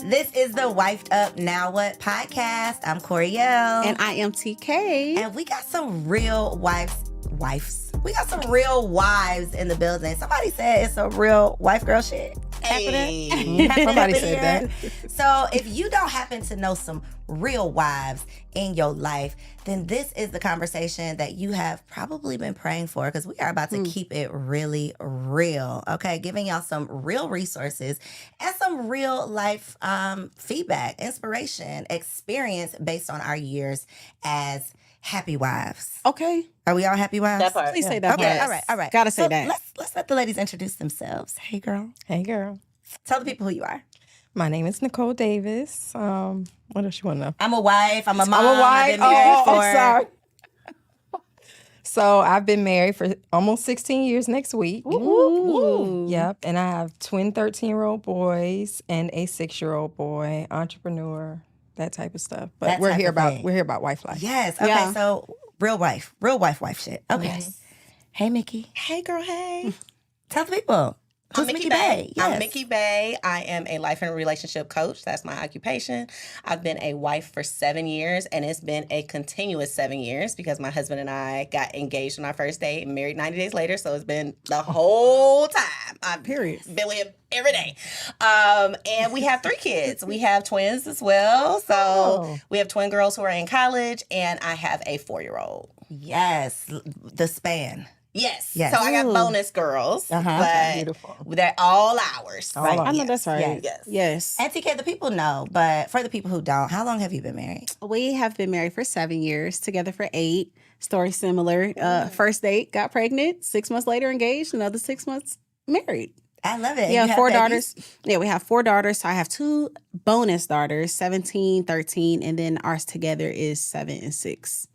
This is the Wifed Up Now What podcast. I'm Coriel. And I am TK. And we got some real wives. We got some real wives in the building. Somebody said it's a real wife girl shit. Hey. Somebody said that. So if you don't happen to know some real wives in your life, then this is the conversation that you have probably been praying for, because we are about to keep it really real. Okay, giving y'all some real resources and some real life feedback, inspiration, experience based on our years as happy wives. Okay. Are we all happy wives? That part. Please say that. Okay, Yes. all right. Gotta say So that. Let's let the ladies introduce themselves. Hey, girl. Hey, girl. Tell the people who you are. My name is Nicole Davis. What else you want to know? I'm a wife. I'm a mom. I'm a wife. I've been married for... I'm sorry. So I've been married for almost 16 years next week. Ooh. Yep. And I have twin 13-year-old boys and a 6-year-old boy, entrepreneur, that type of stuff. But That we're type here of about thing. we're here about wife life. Yes. Okay. Yeah. So real wife shit. Okay. Yes. Hey, Mickey. Hey, girl, hey. Tell the people. Who's I'm Mickey Bay? Bay. Yes. I'm Mickey Bay. I am a life and relationship coach. That's my occupation. I've been a wife for 7 years, and it's been a continuous 7 years because my husband and I got engaged on our first date and married 90 days later. So it's been the whole time. I've Period. been with him every day. And we have 3 kids. We have twins as well. So we have twin girls who are in college, and I have a 4-year-old. Yes. The span. Yes. Yes. So I got Ooh. bonus girls, but Beautiful. they're all ours. All Right. ours. I know that's right. Yes. Yes. And TK, the people know, but for the people who don't, how long have you been married? We have been married for 7 years, together for 8. Story similar. First date, got pregnant. 6 months later, engaged. Another 6 months married. I love it. Yeah, You have 4 babies? daughters. Yeah, we have 4 daughters. So I have 2 bonus daughters, 17, 13, and then ours together is 7 and 6.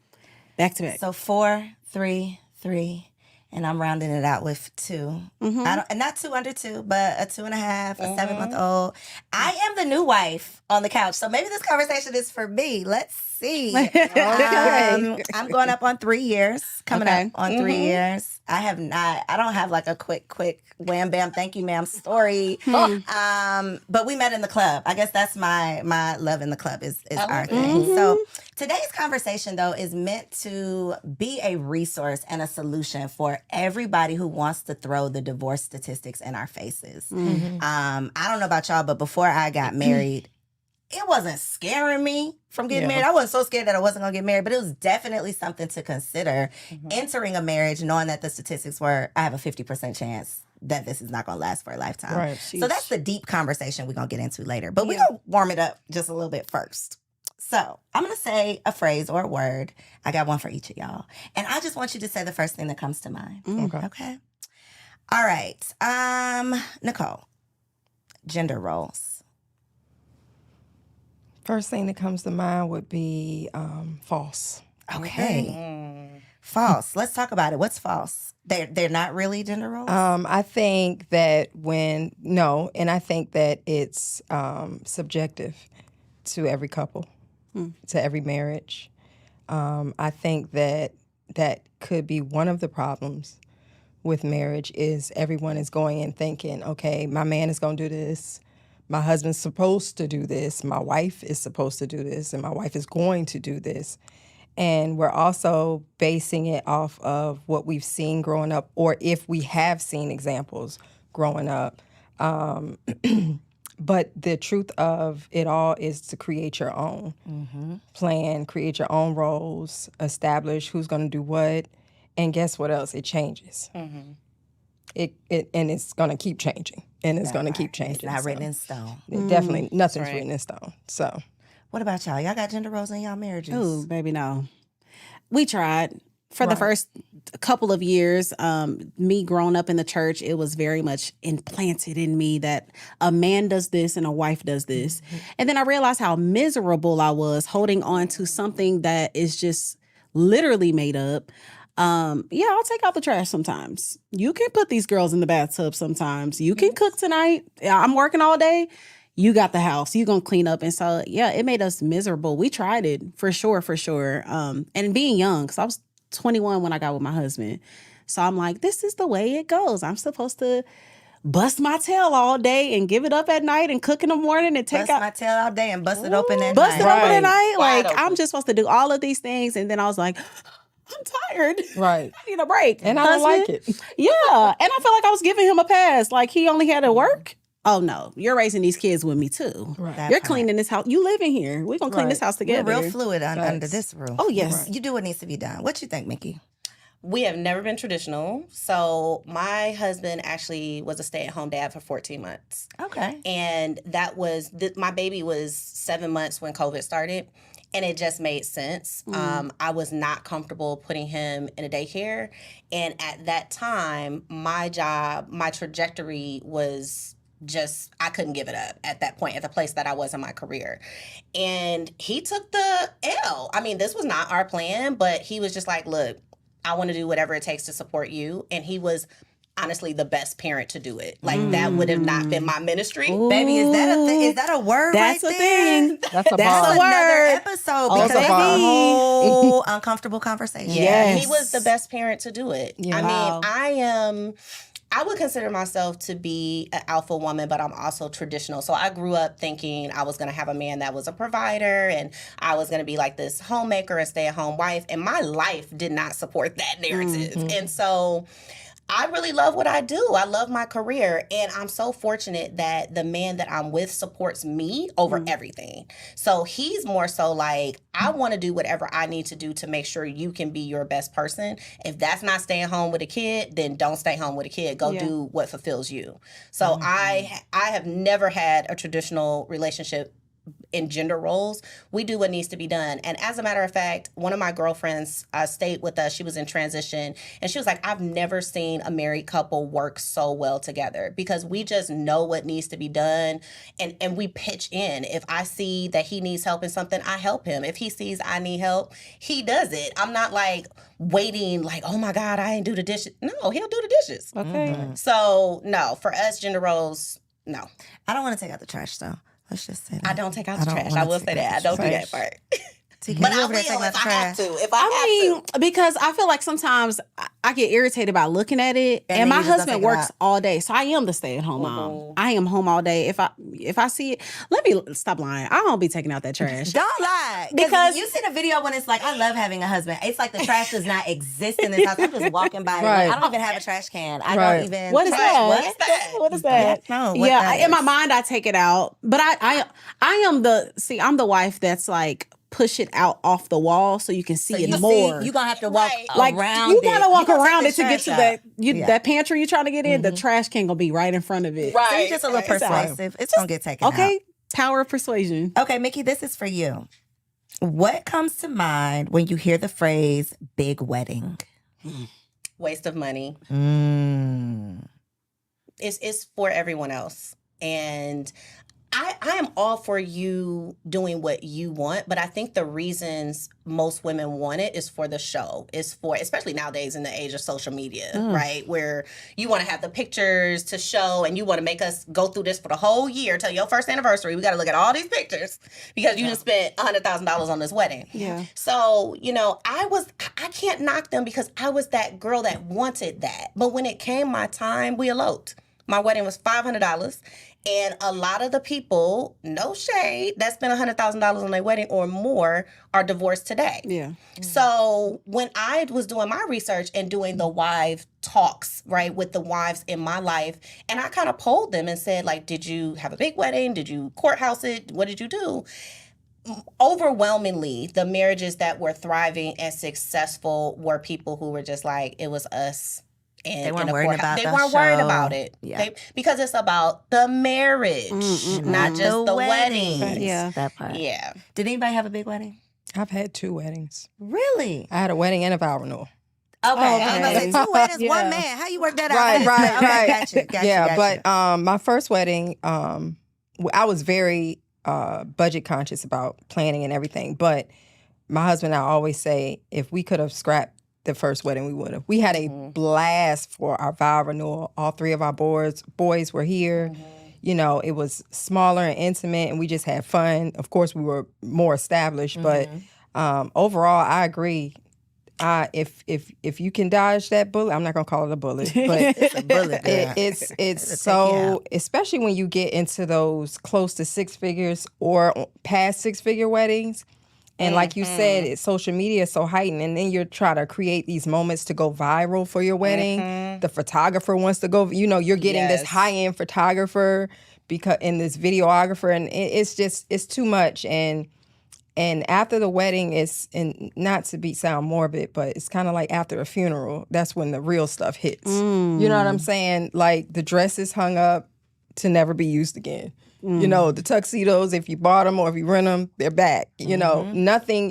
Back to back. So 4, 3, 3. And I'm rounding it out with 2. I don't, and not 2 under 2, but a 2.5, a 7-month-old. I am the new wife on the couch, so maybe this conversation is for me. Let's see. I'm going up on 3 years. Coming Okay. up on 3 years. I don't have like a quick wham bam thank you ma'am story. But we met in the club. I guess that's my love in the club is our thing. So today's conversation though is meant to be a resource and a solution for everybody who wants to throw the divorce statistics in our faces. I don't know about y'all, but before I got married, it wasn't scaring me from getting married. I wasn't so scared that I wasn't going to get married, but it was definitely something to consider entering a marriage, knowing that the statistics were, I have a 50% chance that this is not going to last for a lifetime. Right. So that's the deep conversation we're going to get into later. But we're going to warm it up just a little bit first. So I'm going to say a phrase or a word. I got one for each of y'all. And I just want you to say the first thing that comes to mind. Okay. All right. Nicole, gender roles. First thing that comes to mind would be false. Okay. False. Let's talk about it. What's false? They're not really gender roles? I think that I think that it's subjective to every couple, to every marriage. I think that could be one of the problems with marriage is everyone is going in thinking, okay, my man is going to do this. My husband's supposed to do this. My wife is supposed to do this. And my wife is going to do this. And we're also basing it off of what we've seen growing up, or if we have seen examples growing up. But the truth of it all is to create your own plan, create your own roles, establish who's going to do what. And guess what else? It changes. It and it's going to keep changing. And it's going to keep changing. It's not written in stone. Definitely nothing's written in stone. So, What about y'all? Y'all got gender roles in y'all marriages? Oh, baby, no. We tried. For the first couple of years, me growing up in the church, it was very much implanted in me that a man does this and a wife does this. And then I realized how miserable I was holding on to something that is just literally made up. Yeah, I'll take out the trash sometimes. You can put these girls in the bathtub sometimes. You can cook tonight. I'm working all day. You got the house. You gonna clean up. And so, yeah, it made us miserable. We tried it for sure. And being young, because I was 21 when I got with my husband. So I'm like, this is the way it goes. I'm supposed to bust my tail all day and give it up at night and cook in the morning and take Bust out my tail all day and bust it open at bust it night. open at night. Wide Like open. I'm just supposed to do all of these things, and then I was like, I'm tired. Right. I need a break. And I don't like Husband. it. Yeah, and I felt like I was giving him a pass. Like he only had to work. Oh no, you're raising these kids with me too. Right. That You're part. cleaning this house. You live in here. We're gonna clean this house We're together. real fluid under this roof. Oh yes. You do what needs to be done. What you think, Mickey? We have never been traditional. So my husband actually was a stay-at-home dad for 14 months. Okay. And that was, my baby was 7 months when COVID started. And it just made sense. I was not comfortable putting him in a daycare. And at that time, my job, my trajectory was just, I couldn't give it up at that point, at the place that I was in my career. And he took the L. I mean, this was not our plan, but he was just like, look, I want to do whatever it takes to support you. And he was honestly the best parent to do it. Like that would have not been my ministry. Baby, is that a thing? Is that a word That's right a there? thing. That's a That's bar. a word. Another episode Oh, because that's a that's bar. a whole uncomfortable conversation. Yeah, Yes. he was the best parent to do it. Yeah. I Wow. mean, I would consider myself to be an alpha woman, but I'm also traditional. So I grew up thinking I was going to have a man that was a provider and I was going to be like this homemaker and stay-at-home wife. And my life did not support that narrative. And so I really love what I do. I love my career. And I'm so fortunate that the man that I'm with supports me over everything. So he's more so like, I want to do whatever I need to do to make sure you can be your best person. If that's not staying home with a kid, then don't stay home with a kid. Go do what fulfills you. So I have never had a traditional relationship in gender roles. We do what needs to be done. And as a matter of fact, one of my girlfriends stayed with us. She was in transition. And she was like, I've never seen a married couple work so well together because we just know what needs to be done. And we pitch in. If I see that he needs help in something, I help him. If he sees I need help, he does it. I'm not like waiting like, oh my God, I didn't do the dishes. No, he'll do the dishes. Okay. So no, for us, gender roles, no. I don't want to take out the trash though. Let's just say that. I don't take out the don't trash. wanna I will take say out that. I the don't do trash. that part. T, But you I over there will taking out if the I have trash? to. If I I have mean, because I feel like sometimes I get irritated by looking at it, And and then my you just don't husband take it works out. all day, so I am the stay-at-home mom. I am home all day. If I see it, let me stop lying. I don't be taking out that trash. Don't lie. Because- you see the video when it's like, I love having a husband. It's like the trash does not exist in this house. I'm just walking by. Right. Like, I don't even have a trash can. I Right. don't even. What is trash. that? What is that? What is that? No, what yeah, that in my is. mind, I take it out, but I am I'm the wife that's like push it out off the wall so you can see So it you more. you're gonna have to walk Right. around you it. gotta walk You gonna around take it the to get to trash that out. Yeah. that pantry you're trying to get in. The trash can gonna be right in front of it. Right. So you're just a little persuasive. It's gonna get taken out. Okay, power of persuasion. Okay, Mickey, this is for you. What comes to mind when you hear the phrase "big wedding"? Waste of money. Mm. It's for everyone else. And I am all for you doing what you want, but I think the reasons most women want it is for the show. It's for, especially nowadays in the age of social media, right? Where you want to have the pictures to show and you want to make us go through this for the whole year till your first anniversary. We got to look at all these pictures because you just spent $100,000 on this wedding. Yeah. So, I can't knock them because I was that girl that wanted that. But when it came my time, we eloped. My wedding was $500. And a lot of the people, no shade, that spent $100,000 on their wedding or more are divorced today. Yeah. So when I was doing my research and doing the wife talks, right, with the wives in my life, and I kind of polled them and said, like, did you have a big wedding? Did you courthouse it? What did you do? Overwhelmingly, the marriages that were thriving and successful were people who were just like, it was us. And They weren't in a worried courthouse. about They the weren't worried show. about it. Yeah. Because it's about the marriage, not just the wedding. Yeah. That part. Yeah. Did anybody have a big wedding? I've had 2 weddings. Really? I had a wedding and a vow renewal. Okay. I was gonna say 2 weddings, Yeah. one man. How you work that out? Right. Okay, gotcha. Yeah, but my first wedding, I was very budget conscious about planning and everything. But my husband and I always say, if we could have scrapped the first wedding, we would have. We had a blast for our vow renewal. All 3 of our boys were here. You know, it was smaller and intimate, and we just had fun. Of course, we were more established, but overall, I agree. if you can dodge that bullet, I'm not gonna call it a bullet, but It's a bullet. Girl. it's It'll take you so, out. especially when you get into those close to six figures or past six-figure weddings. And like you said, it's social media is so heightened, and then you're trying to create these moments to go viral for your wedding. The photographer wants to go, you're getting this high-end photographer and this videographer, and it's too much. And after the wedding, and not to sound morbid, but it's kind of like after a funeral. That's when the real stuff hits. You know what I'm saying? Like the dress is hung up to never be used again. The tuxedos, if you bought them or if you rent them, they're back. Nothing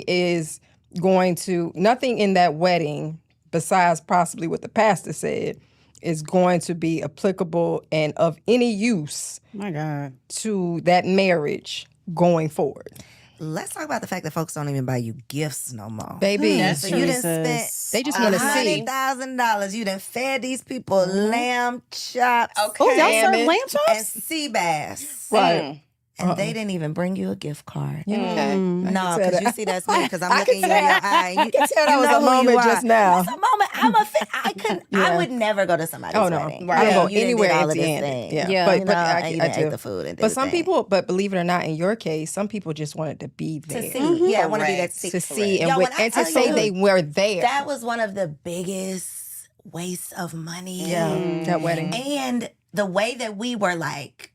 in that wedding, besides possibly what the pastor said, is going to be applicable and of any use My God. to that marriage going forward. Let's talk about the fact that folks don't even buy you gifts no more. Baby, That's So you done spent they just want to see. $100,000. You done fed these people lamb chops Okay. Oh, y'all serve Salmon lamb and chops? sea bass. Right. And they didn't even bring you a gift card. Okay. No, because you see that's me, because I'm looking you in your eye. And you can tell that you was know a who you moment are. just now. It's a moment. I couldn't. I would never go to somebody's Oh, no. wedding. I don't go You done anywhere did all of this empty-handed. thing. Yeah. Yeah. But And you done I ate do. the food and did But the some thing. people, but believe it or not, in your case, some people just wanted to be there. To see. Yeah, I want to be there to see. To see and, Yo, when I and to tell say you, they were there. that was one of the biggest wastes of money. That wedding. And the way that we were like,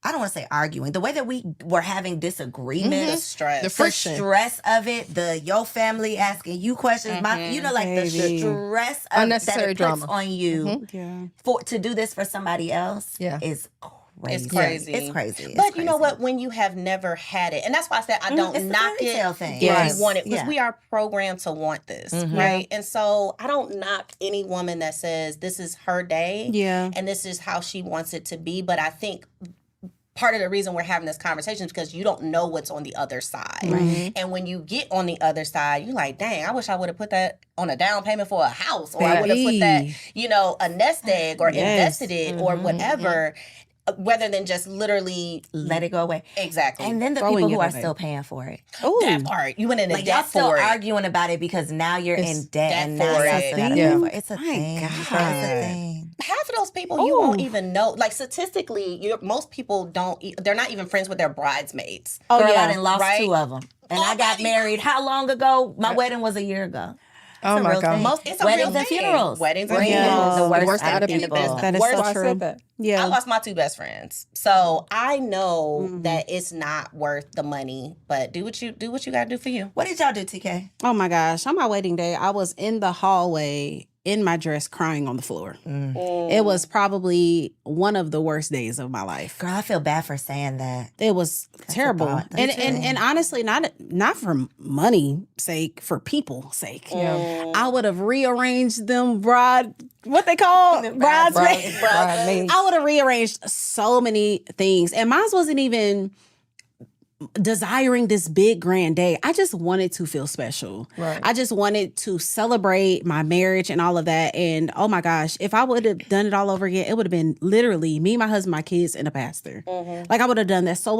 I don't want to say arguing, the way that we were having The disagreements, stress. The the friction. stress of it, your family asking you questions, Baby. the stress of Unnecessary that it puts drama. on you Yeah. to do this for somebody else is crazy. It's crazy. It's crazy. It's But you know crazy. what? When you have never had it, and that's why I said I don't It's the knock fairy it tale thing. if Yes. you want it, because Yeah. we are programmed to want this, right? And so I don't knock any woman that says this is her day, Yeah. and this is how she wants it to be. But I think part of the reason we're having this conversation is because you don't know what's on the other side. And when you get on the other side, you're like, dang, I wish I would have put that on a down payment for a house, or I would have put that, a nest egg, or invested it, or whatever, rather than just literally let it go away. Exactly. And then the Throwing people who it are away. still paying for it. Oh, that part. You went into Like y'all debt still for it. arguing about it because now you're in debt debt and now for you it. still gotta Yeah. pay for it. It's a My thing. God. It's a thing. Half of those people you won't even know. Like statistically, most people don't. They're not even friends with their bridesmaids. Oh, yeah. I done lost Right? 2 of them. And I got married how long ago? My wedding was a year ago. Oh It's a my real God. thing. Most- it's a Weddings real and thing. funerals. Weddings and Bring funerals. the worst, worst out of people. people. That is Worst- so I true. said that. Yeah. I lost my 2 best friends, so I know that it's not worth the money. But do what you got to do for you. What did y'all do, TK? Oh my gosh. On my wedding day, I was in the hallway in my dress crying on the floor. It was probably one of the worst days of my life. Girl, I feel bad for saying that. It was terrible. thought. And, That's and honestly, not for money sake, for people sake. Yeah. I would have rearranged them what they call bridesmaids. Bridesmaids. I would have rearranged so many things. And mine wasn't even desiring this big grand day. I just wanted to feel special. Right. I just wanted to celebrate my marriage and all of that. And oh my gosh, if I would have done it all over again, it would have been literally me, my husband, my kids, and a pastor. Like I would have done that so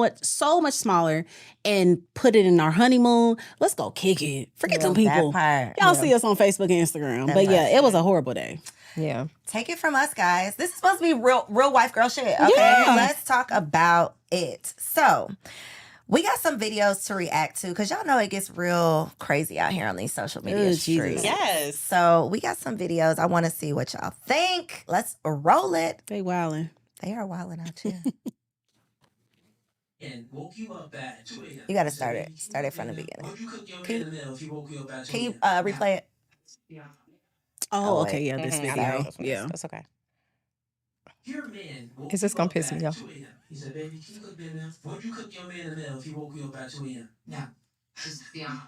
much smaller and put it in our honeymoon. Let's go kick it. Forget them people. That part. Y'all see us on Facebook and Instagram. But yeah, it was a horrible day. Yeah. Take it from us, guys. This is supposed to be real wife girl shit. Okay, Yeah. let's talk about it. So, we got some videos to react to because y'all know it gets real crazy out here on these social media Ooh, streets. Jesus. Yes. So we got some videos. I want to see what y'all think. Let's roll it. They wildin'. They are wilding out here. And woke you up at 2 a.m. You got to start it. Start it from the beginning. Would you cook your Can man a meal if he woke you up at 2 Can you a.m.? replay it? Oh, Oh, okay. Yeah, this Mhm, I video. know. Yeah. That's okay. Your man woke Is this you gonna up piss at me off? 2 a.m. He said, baby, can you cook me a meal? Would you cook your man a meal if he woke you up at 2 a.m.? Yeah. Yeah.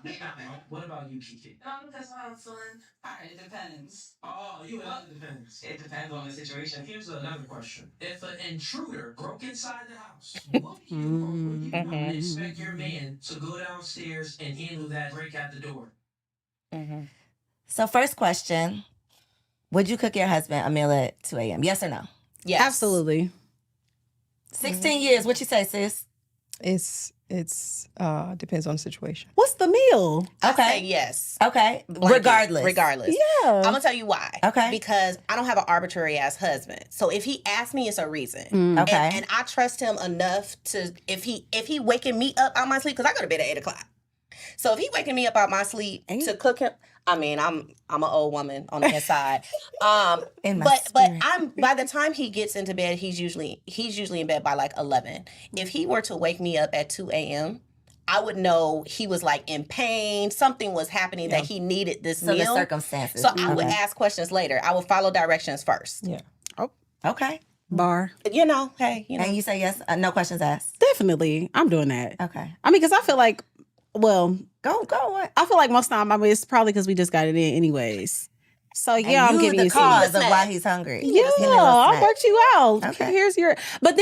What about you, Kiki? That's how I'm feeling. Alright, it depends. Oh, you and it depends. It depends on the situation. Here's another question. If an intruder broke inside the house, would you or would you not expect your man to go downstairs and handle that break at the door? So first question. Would you cook your husband a meal at 2 a.m.? Yes or no? Yes. Absolutely. 16 years. What you say, sis? It's It's depends on the situation. What's the meal? I Okay. say yes. Okay. Blanket, Regardless. Regardless. Yeah. I'm gonna tell you why. Okay. Because I don't have an arbitrary ass husband. So if he asks me, it's a reason. Okay. And I trust him enough to if he waking me up out my sleep, because I go to bed at 8:00. So if he waking me up out my sleep to cook him, I mean, I'm an old woman on the inside. In my but spirit. I'm by the time he gets into bed, he's usually in bed by like 11. If he were to wake me up at 2 a.m., I would know he was like in pain. Something was happening that he needed this So meal. the circumstances. So I would ask questions later. I would follow directions first. Yeah. Okay. Bar. You know, hey, you know. And you say yes, no questions asked. Definitely. I'm doing that. Okay. I mean, because I feel like, well, Go. What? I feel like most of the time, I mean, it's probably because we just got it in anyways. So yeah, And I'm giving the you cause some. of why he's hungry. Yeah, Give me a little I snack. worked you out. Okay. Here's your. But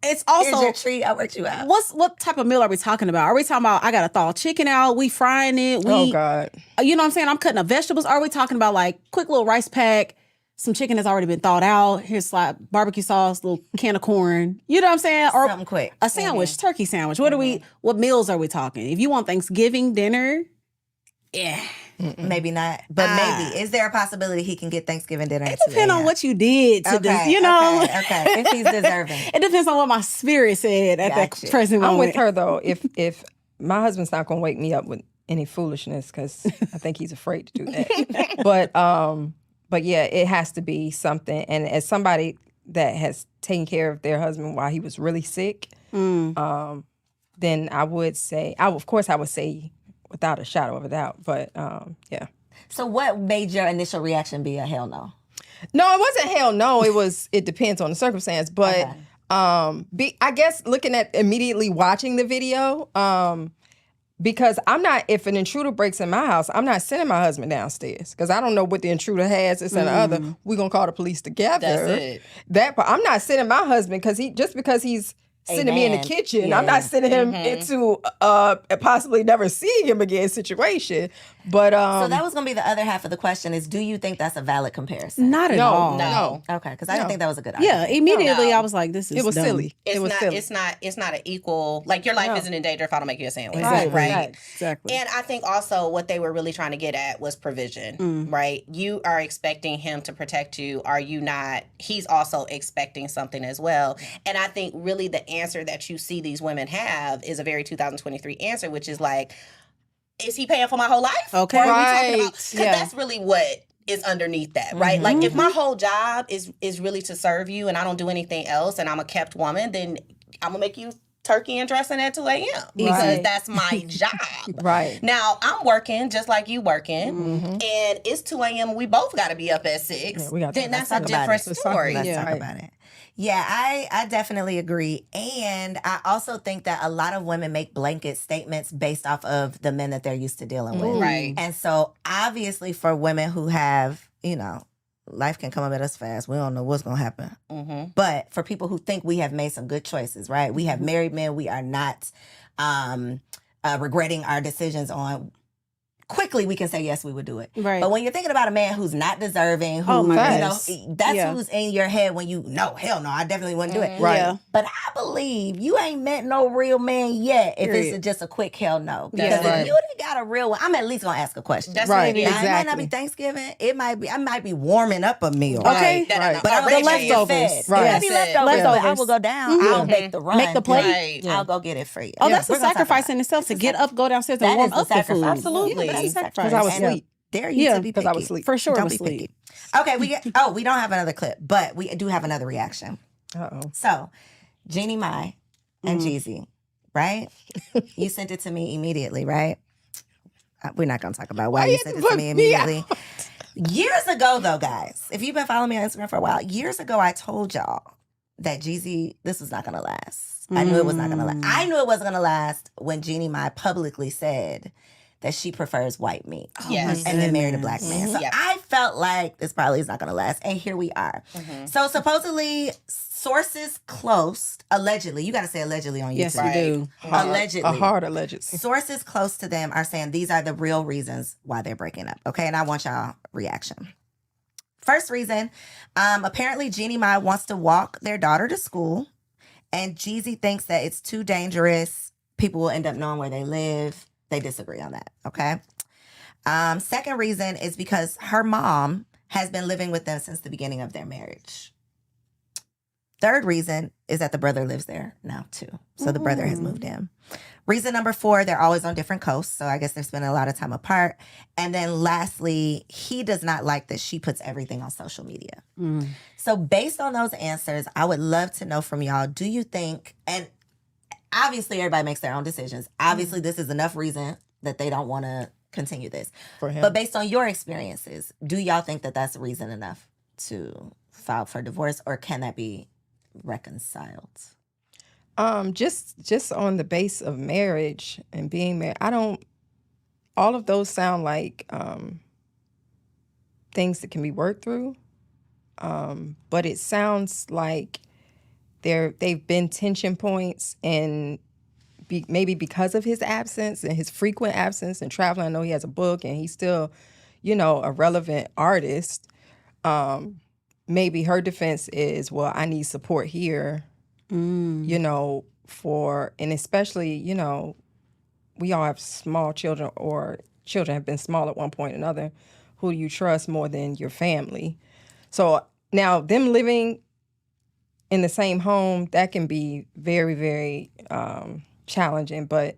it's also Here's your treat. I worked you out. what type of meal are we talking about? Are we talking about I gotta thaw chicken out? We frying it? Oh God. You know what I'm saying? I'm cutting up vegetables. Are we talking about like quick little rice pack? Some chicken has already been thawed out. Here's like barbecue sauce, little can of corn. You know what I'm saying? Or Something quick. a sandwich, turkey sandwich. What meals are we talking? If you want Thanksgiving dinner, yeah. Maybe not, but maybe. Is there a possibility he can get Thanksgiving dinner? It depends on what you did to this, you know? Okay. If he's deserving. It depends on what my spirit said at Gotcha. that present I'm moment. with her though. If my husband's not gonna wake me up with any foolishness, because I think he's afraid to do that. But yeah, it has to be something. And as somebody that has taken care of their husband while he was really sick, then I would say, I would say without a shadow of a doubt. But yeah. So what made your initial reaction be a hell no? No, it wasn't hell no. It depends on the circumstance. But I guess looking at immediately watching the video, because if an intruder breaks in my house, I'm not sending my husband downstairs because I don't know what the intruder has, this and the other. We're going to call the police together. That's it. I'm not sending my husband because because he's sending me in the kitchen. I'm not sending him into a possibly never seeing him again situation. But so that was going to be the other half of the question is, do you think that's a valid comparison? Not at all. No. Okay, because I didn't think that was a good Yeah, argument. immediately No. I was like, this is it was dumb. silly. It's was not. silly. It's not an equal. Like your life isn't in danger if I don't make you a sandwich, Exactly. right? Exactly. And I think also what they were really trying to get at was provision, right? You are expecting him to protect you. Are you not? He's also expecting something as well. And I think really the answer that you see these women have is a very 2023 answer, which is like, is he paying for my whole life? Okay. Or are we Right. talking about? Because Yeah. that's really what is underneath that, right? Like if my whole job is really to serve you and I don't do anything else and I'm a kept woman, then I'm gonna make you turkey and dressing at 2 a.m. because Right. that's my job. Right. Now I'm working just like you working, and it's 2 a.m. We both got to be up at 6. Yeah, we got to- then that's let's a talk about different it. story. Let's Yeah. talk about it. Yeah, I definitely agree. And I also think that a lot of women make blanket statements based off of the men that they're used to dealing with. Right. And so obviously for women who have, life can come up at us fast. We don't know what's going to happen. But for people who think we have made some good choices, right? We have married men. We are not regretting our decisions on. Quickly, we can say yes, we would do it. Right. But when you're thinking about a man who's not deserving, who Oh, my goodness. that's Yeah. who's in your head when you hell no, I definitely wouldn't do it. Right. Yeah. But I believe you ain't met no real man yet if Period. it's just a quick hell no. That's Because right. if you done got a real one, I'm at least gonna ask a question. That's Right. what it is. Now, it might not be Exactly. Thanksgiving. I might be warming up a meal. Okay. Right. But I'm The gonna get leftovers. fed. Right. It might be That's it. leftovers, but I Leftovers. will go down. I'll make the run. Make the plate. Right. I'll go get it for you. Oh, that's We're a gonna talk sacrifice about in it. itself to get up, go downstairs, and That warm is a up the food. sacrifice. Absolutely. Yeah, that's a sacrifice. Because I was And asleep. dare you Yeah, to be because I was picky. asleep. For sure, Don't was be sleep. picky. Okay, we don't have another clip, but we do have another reaction. Uh-oh. So, Jeannie Mai and Jeezy, right? You sent it to me immediately, right? We're not going to talk about why you sent it to me immediately. Years ago, though, guys, if you've been following me on Instagram for a while, years ago, I told y'all that Jeezy, this was not going to last. I knew it was not going to last. I knew it wasn't going to last when Jeannie Mai publicly said that she prefers white meat. Yes. And then married a black man. So Yep. I felt like this probably is not going to last. And here we are. So supposedly, sources close, allegedly, you got to say allegedly on YouTube. Yes, Right. we do. Allegedly. A hard allegedly. Sources close to them are saying these are the real reasons why they're breaking up. Okay, and I want y'all reaction. First reason, apparently Jeannie Mai wants to walk their daughter to school, and Jeezy thinks that it's too dangerous people will end up knowing where they live. They disagree on that, okay? Second reason is because her mom has been living with them since the beginning of their marriage. Third reason is that the brother lives there now too. So the brother has moved in. Reason number 4, they're always on different coasts. So I guess they're spending a lot of time apart. And then lastly, he does not like that she puts everything on social media. So based on those answers, I would love to know from y'all, do you think, and obviously everybody makes their own decisions. Obviously this is enough reason that they don't want to continue this. For him. But based on your experiences, do y'all think that that's reason enough to file for divorce, or can that be reconciled? Just on the base of marriage and being married, all of those sound like things that can be worked through. But it sounds like they've been tension points, and maybe because of his absence and his frequent absence and traveling. I know he has a book and he's still, a relevant artist. Maybe her defense is, well, I need support here, and especially, we all have small children, or children have been small at one point or another. Who do you trust more than your family? So now them living in the same home, that can be very, very challenging. But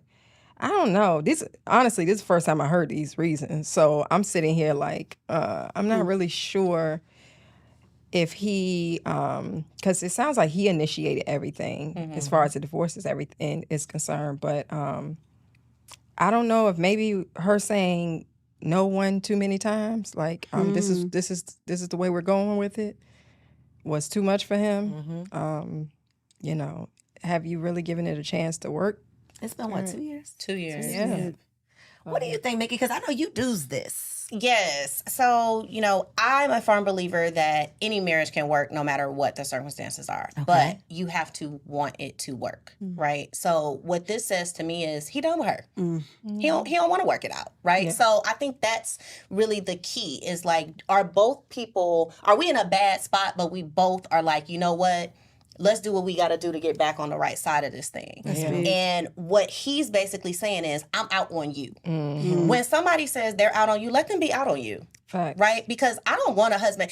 I don't know. Honestly, this is the first time I heard these reasons. So I'm sitting here like, I'm not really sure if he, because it sounds like he initiated everything as far as the divorce is concerned. But I don't know if maybe her saying no one too many times, like this is the way we're going with it, was too much for him. Have you really given it a chance to work? It's been what, 2 years? 2 years. Yeah. What do you think, Mickey? Because I know you do this. Yes. So, I'm a firm believer that any marriage can work no matter what the circumstances are. Okay. But you have to want it to work, right? So what this says to me is he done with her. He don't want to work it out, right? Yeah. So I think that's really the key is like, are we in a bad spot, but we both are like, you know what? Let's do what we got to do to get back on the right side of this thing. And what he's basically saying is, I'm out on you. When somebody says they're out on you, let them be out on you. Facts. Right? Because I don't want a husband.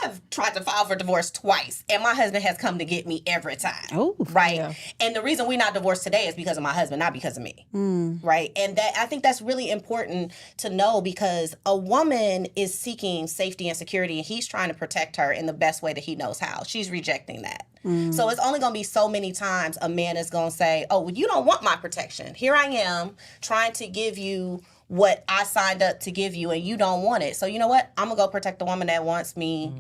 I've tried to file for divorce twice, and my husband has come to get me every time. Oh, right? yeah. And the reason we're not divorced today is because of my husband, not because of me. Right? And I think that's really important to know, because a woman is seeking safety and security, and he's trying to protect her in the best way that he knows how. She's rejecting that. So it's only going to be so many times a man is going to say, oh, well, you don't want my protection. Here I am trying to give you what I signed up to give you, and you don't want it. So you know what? I'm going to go protect the woman that wants me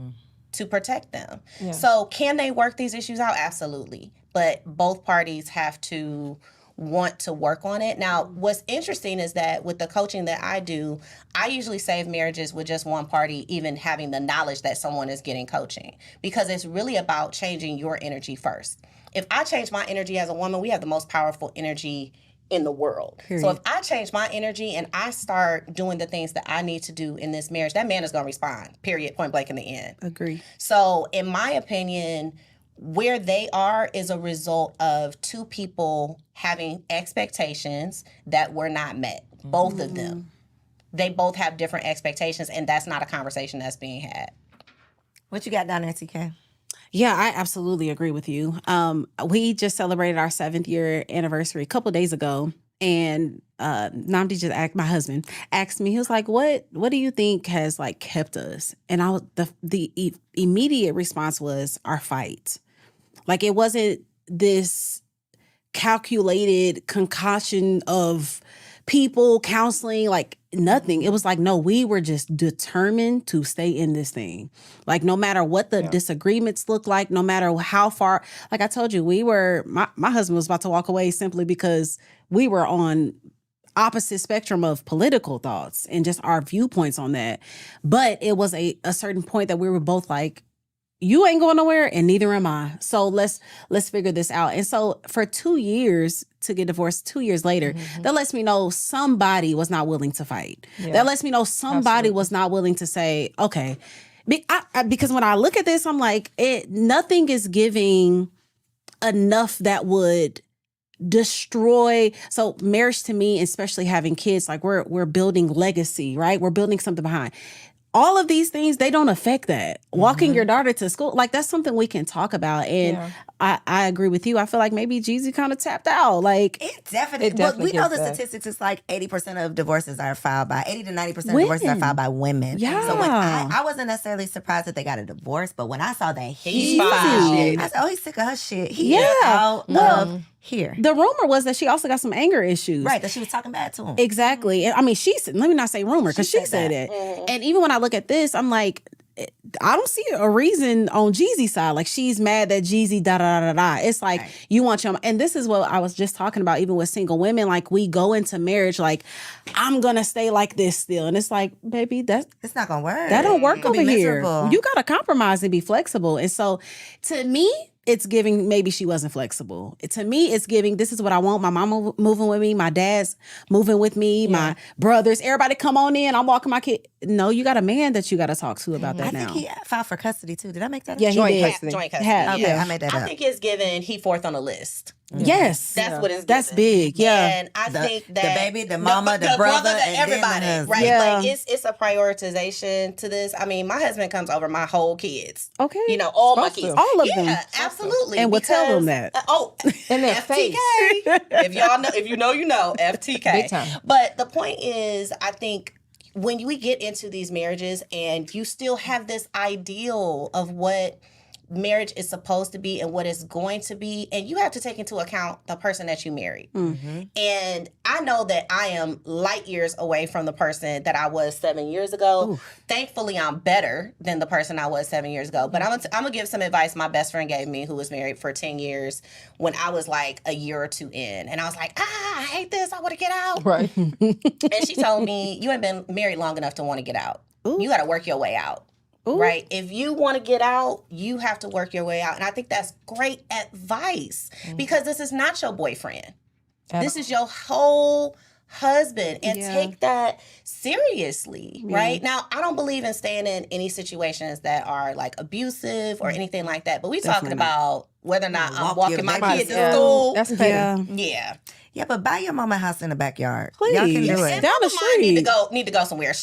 to protect them. Yeah. So can they work these issues out? Absolutely. But both parties have to want to work on it. Now, what's interesting is that with the coaching that I do, I usually save marriages with just one party even having the knowledge that someone is getting coaching, because it's really about changing your energy first. If I change my energy as a woman, we have the most powerful energy in the world. Period. So if I change my energy and I start doing the things that I need to do in this marriage, that man is going to respond, period, point blank in the end. Agree. So in my opinion, where they are is a result of two people having expectations that were not met. Both of them. They both have different expectations, and that's not a conversation that's being had. What you got down there, TK? Yeah, I absolutely agree with you. We just celebrated our 7th year anniversary a couple of days ago, and Namdi just my husband asked me, he was like, "What do you think has like kept us?" And I was the immediate response was our fight. Like, it wasn't this calculated concoction of people, counseling, like nothing. It was like, no, we were just determined to stay in this thing. Like, no matter what the disagreements look like, no matter how far, like I told you, my husband was about to walk away simply because we were on opposite spectrum of political thoughts and just our viewpoints on that. But it was a certain point that we were both like, you ain't going nowhere and neither am I. So let's figure this out. And so for 2 years to get divorced, 2 years later, that lets me know somebody was not willing to fight. Yeah. That lets me know somebody was not willing to say, okay. Because when I look at this, I'm like, nothing is giving enough that would destroy. So marriage to me, especially having kids, like we're building legacy, right? We're building something behind. All of these things, they don't affect that. Walking your daughter to school, like that's something we can talk about. And I agree with you. I feel like maybe Jeezy kind of tapped out. Like It definitely but we know the statistics. It's like 80% of divorces are filed by 80 to 90% of divorces are filed by women. Yeah. So when I wasn't necessarily surprised that they got a divorce, but when I saw that he He's filed, fine. I said, oh, he's sick of her shit. He Yeah. is out of here. the rumor was that she also got some anger issues. Right, that she was talking bad to him. Exactly. And I mean, let me not say rumor because she said it. And even when I look at this, I'm like, I don't see a reason on Jeezy's side. Like she's mad that Jeezy da. It's like you want your, and this is what I was just talking about. Even with single women, like we go into marriage like I'm gonna stay like this still, and it's like, baby, It's not gonna work. that don't work It'll over be here. miserable. You gotta compromise and be flexible. And so, to me, it's giving maybe she wasn't flexible. To me, it's giving this is what I want. My mama moving with me, my dad's moving with me, my brothers, everybody come on in. I'm walking my kid. No, you got a man that you got to talk to about that I now. think he filed for custody too. Did I make that up? Yeah, he Joint did. custody. Joint custody. Have- Okay, yeah. I made that I up. think it's given he fourth on the list. Yes, That's what it's that's given. big. Yeah, And I The- think the that baby, the mama, the brother, and then the everybody, husband. right? Yeah. Like it's a prioritization to this. I mean, my husband comes over my whole kids. okay. You know, all my Supposed kids. to. All of them. Yeah, absolutely. And we'll tell them because- that. In their FTK. face. If y'all know, if you know, you know, FTK. Big time. But the point is, I think when we get into these marriages and you still have this ideal of what marriage is supposed to be and what it's going to be, and you have to take into account the person that you married. And I know that I am light years away from the person that I was 7 years ago. Thankfully, I'm better than the person I was 7 years ago. But I'm gonna give some advice my best friend gave me, who was married for 10 years, when I was like a year or two in. And I was like, I hate this. I want to get out. Right. And she told me, you ain't been married long enough to want to get out. You got to work your way out. Right? If you want to get out, you have to work your way out. And I think that's great advice because this is not your boyfriend. This is your whole husband, and take that seriously, right? Now, I don't believe in staying in any situations that are like abusive or anything like that, but we talking about whether or not I'm walking my kids to school. That's petty. Yeah. Yeah, but buy your mama a house in the backyard. Please. Y'all can do And it. And down the Mama Mine need to street. go somewhere.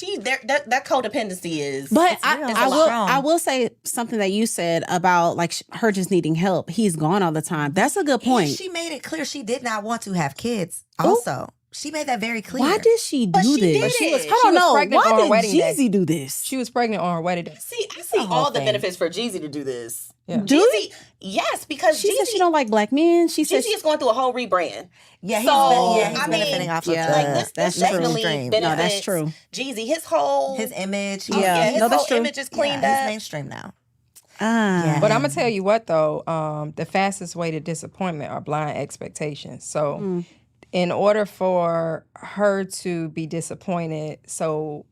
That codependency is. But It's real. I will say something that you said about like her just needing help. He's gone all the time. That's a good And point. she made it clear she did not want to have kids. Also, she made that very clear. Why did she do she this? did it. I She don't was know. pregnant on her Why wedding did day. Jeezy do this? She was pregnant on her wedding day. See, I see whole all the thing. benefits for Jeezy to do this. Yeah. Do Jeezy, yes, because She said she Jeezy, don't like black men. She said Jeezy is going through a whole rebrand. Yeah, he's, So, he's I mean, benefiting off of yeah, the, Like this that's true. definitely mainstream. benefits No, that's true. Jeezy, his whole His image. Yeah. his No, that's whole true. image is cleaned He's up. mainstream now. Yeah. But I'm gonna tell you what though, the fastest way to disappointment are blind expectations. So in order for her to be disappointed, in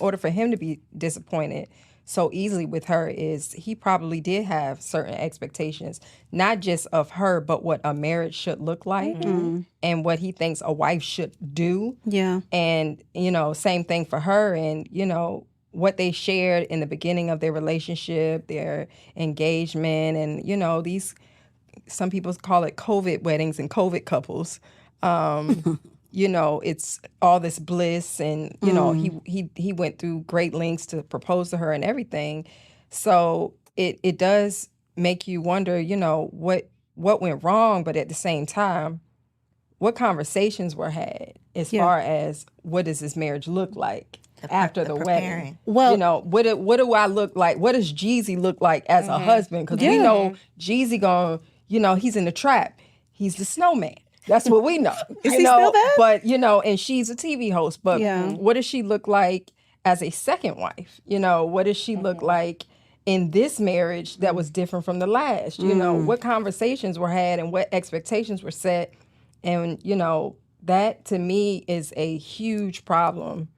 order for him to be disappointed so easily with her is he probably did have certain expectations, not just of her, but what a marriage should look like and what he thinks a wife should do. Yeah. And, same thing for her. And, what they shared in the beginning of their relationship, their engagement, and, these, some people call it COVID weddings and COVID couples. It's all this bliss and, he went through great lengths to propose to her and everything. So it does make you wonder, what went wrong, but at the same time, what conversations were had as far as what does this marriage look like after the wedding? Well, what do I look like? What does Jeezy look like as a husband? Because we know Jeezy he's in the trap. He's the snowman. That's what we know. Is he still that? But, and she's a TV host. But what does she look like as a second wife? What does she look like in this marriage that was different from the last? What conversations were had and what expectations were set? And, that to me is a huge problem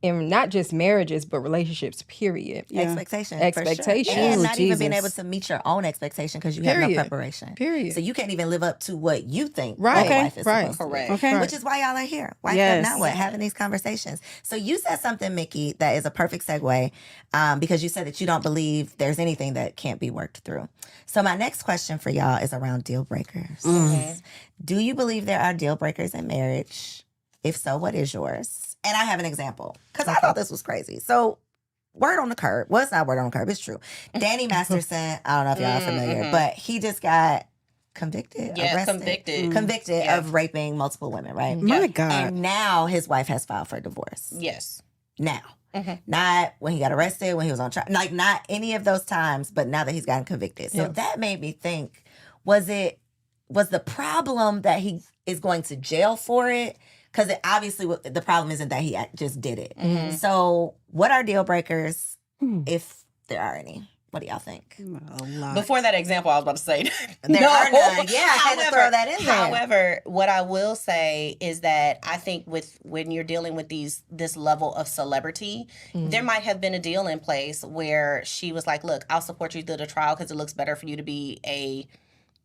in not just marriages but relationships. Period. Expectation. Expectation. For sure. And Ooh, not even being able Jesus. to meet your own expectation because you have no Period. preparation. Period. So you can't even live up to what you think Right. a wife is Right. supposed to do. Correct. Okay. Which is why y'all are here. Wife Up Yes. Now What? Having these conversations. So you said something, Mickey, that is a perfect segue because you said that you don't believe there's anything that can't be worked through. So my next question for y'all is around deal breakers. Do you believe there are deal breakers in marriage? If so, what is yours? And I have an example because I thought this was crazy. So word on the curb. Well, it's not word on the curb. It's true. Danny Masterson, I don't know if y'all are familiar, but he just got convicted, Yeah, arrested, convicted of raping multiple women, right? My God. And now his wife has filed for divorce. Yes. Now. Not when he got arrested, when he was on trial, like not any of those times, but now that he's gotten convicted. So that made me think, was the problem that he is going to jail for it? Because obviously the problem isn't that he just did it. So what are deal breakers, if there are any? What do y'all think? A lot. Before that example, I was about to say There are none. Yeah, I had to throw that in there. However, what I will say is that I think when you're dealing with this level of celebrity, there might have been a deal in place where she was like, "Look, I'll support you through the trial because it looks better for you to be a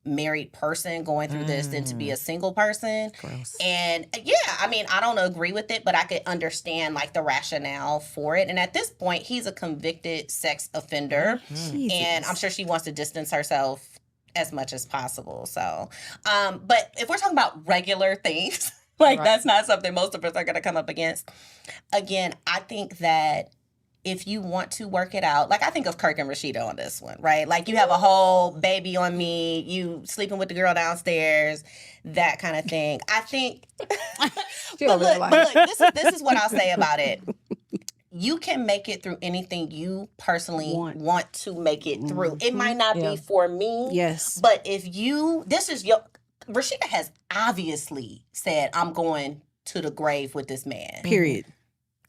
married person going through this than to be a single person." Gross. And yeah, I mean, I don't agree with it, but I could understand like the rationale for it. And at this point, he's a convicted sex offender, and I'm sure she wants to distance herself as much as possible. So, but if we're talking about regular things, like that's not something most of us are going to come up against. Again, I think that if you want to work it out, like I think of Kirk and Rashida on this one, right? Like you have a whole baby on me, you sleeping with the girl downstairs, that kind of thing. I think, but look, this is what I'll say about it. You can make it through anything you personally want to make it through. It might not be for me. Yes. But if Rashida has obviously said, I'm going to the grave with this man. Period.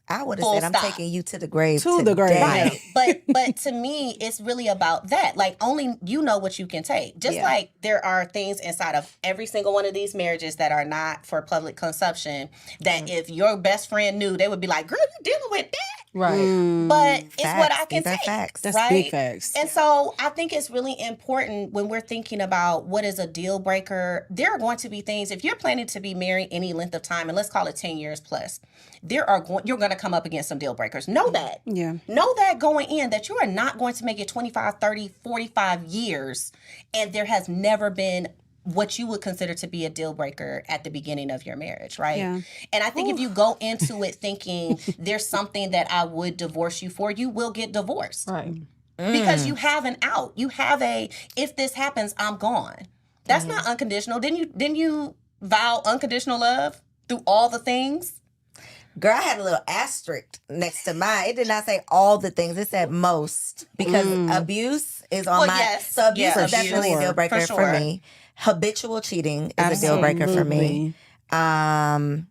I would have Full said, I'm stop. taking you to the grave. To the grave. today. Right. But to me, it's really about that. Like, only you know what you can take. Just like there are things inside of every single one of these marriages that are not for public consumption that if your best friend knew, they would be like, girl, you dealing with that? Right. But it's what I can These are take. facts. That's right? big facts. And so I think it's really important when we're thinking about what is a deal breaker. There are going to be things, if you're planning to be married any length of time, and let's call it 10 years plus, you're going to come up against some deal breakers. Know that. Yeah. Know that going in, that you are not going to make it 25, 30, 45 years, and there has never been what you would consider to be a deal breaker at the beginning of your marriage, right? Yeah. And I think if you go into it thinking there's something that I would divorce you for, you will get divorced. Right. Because you have an out. You have if this happens, I'm gone. That's not unconditional. Didn't you vow unconditional love through all the things? Girl, I had a little asterisk next to mine. It did not say all the things. It said most because abuse is on my. Yes. So abuse Yeah, is definitely a deal breaker for for sure. me. Habitual cheating is a deal breaker for me. And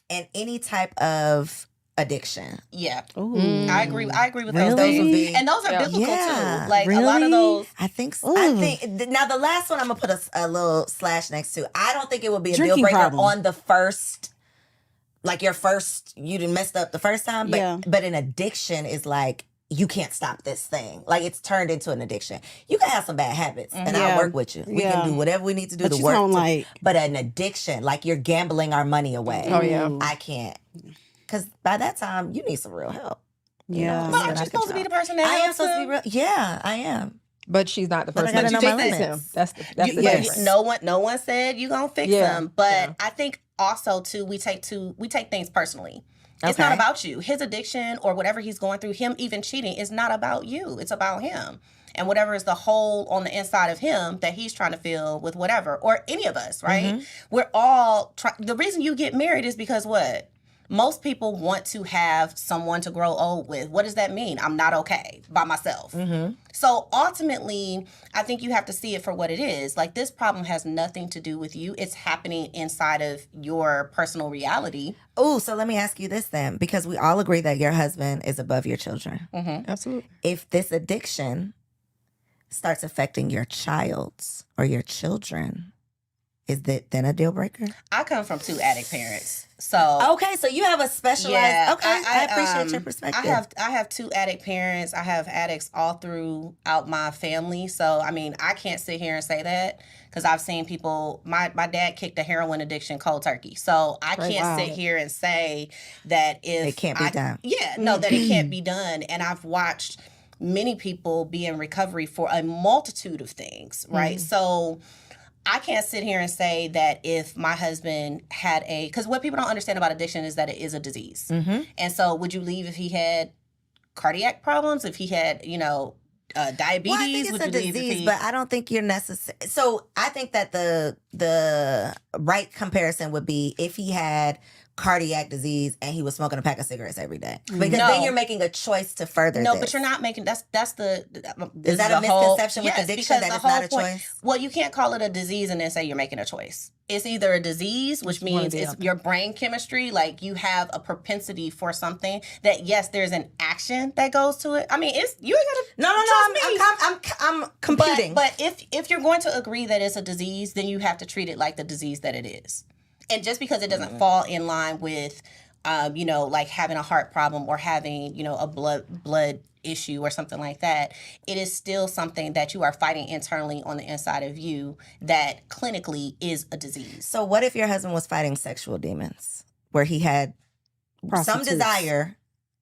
any type of addiction. Yeah. Ooh. I agree with Really? those Those would things. be- And those are biblical Yeah. too. Like a lot of Really? those. I think so. I think now the last one I'm gonna put a little slash next to. I don't think it would be a deal Drinking breaker problem. on the first, like your first, you didn't messed up the first time, but an addiction is like you can't stop this thing. Like it's turned into an addiction. You can have some bad habits, and I'll Yeah. work with you. We Yeah. can do whatever we need to do But to you work. don't like- But an addiction, like you're gambling our money away. Oh, yeah. I can't, because by that time you need some real help. You Yeah. know, But it's aren't you out of supposed to be the control. person that I am helps supposed to be them? real. Yeah, I am. But she's not the But I person. gotta But know you my fix limits. him. That's the Yes. difference. No one said you gonna fix Yeah. them, but Yeah. I think also too we take things personally. It's not Okay. about you. His addiction or whatever he's going through, him even cheating, is not about you. It's about him. And whatever is the hole on the inside of him that he's trying to fill with whatever, or any of us, right? We're all the reason you get married is because what? Most people want to have someone to grow old with. What does that mean? I'm not okay by myself. So ultimately, I think you have to see it for what it is. Like, this problem has nothing to do with you. It's happening inside of your personal reality. Oh, so let me ask you this then, because we all agree that your husband is above your children. Absolutely. If this addiction starts affecting your child or your children, is that then a deal breaker? I come from 2 addict parents. So okay, so you have a specialized. yeah, okay, I appreciate your perspective. I have 2 addict parents. I have addicts all throughout my family. So I mean, I can't sit here and say that because I've seen people. My dad kicked a heroin addiction cold turkey. So I can't sit here and say that if it can't be done. Yeah, no, that it can't be done. And I've watched many people be in recovery for a multitude of things, right? So I can't sit here and say that if my husband had because what people don't understand about addiction is that it is a disease. And so would you leave if he had cardiac problems, if he had, diabetes? Well, I think it's would a you leave disease, but I don't think you're necessary. So I think that the right comparison would be if he had cardiac disease and he was smoking a pack of cigarettes every day, because then you're making a choice to further this. But you're not making is that a misconception with addiction, that it's not a choice? Well, you can't call it a disease and then say you're making a choice. It's either a disease, which means it's your brain chemistry, like you have a propensity for something that, yes, there's an action that goes to it. I mean, you ain't gotta I'm computing. But if you're going to agree that it's a disease, then you have to treat it like the disease that it is. And just because it doesn't fall in line with, like having a heart problem or having, a blood issue or something like that, it is still something that you are fighting internally on the inside of you that clinically is a disease. So what if your husband was fighting sexual demons, where he had some desire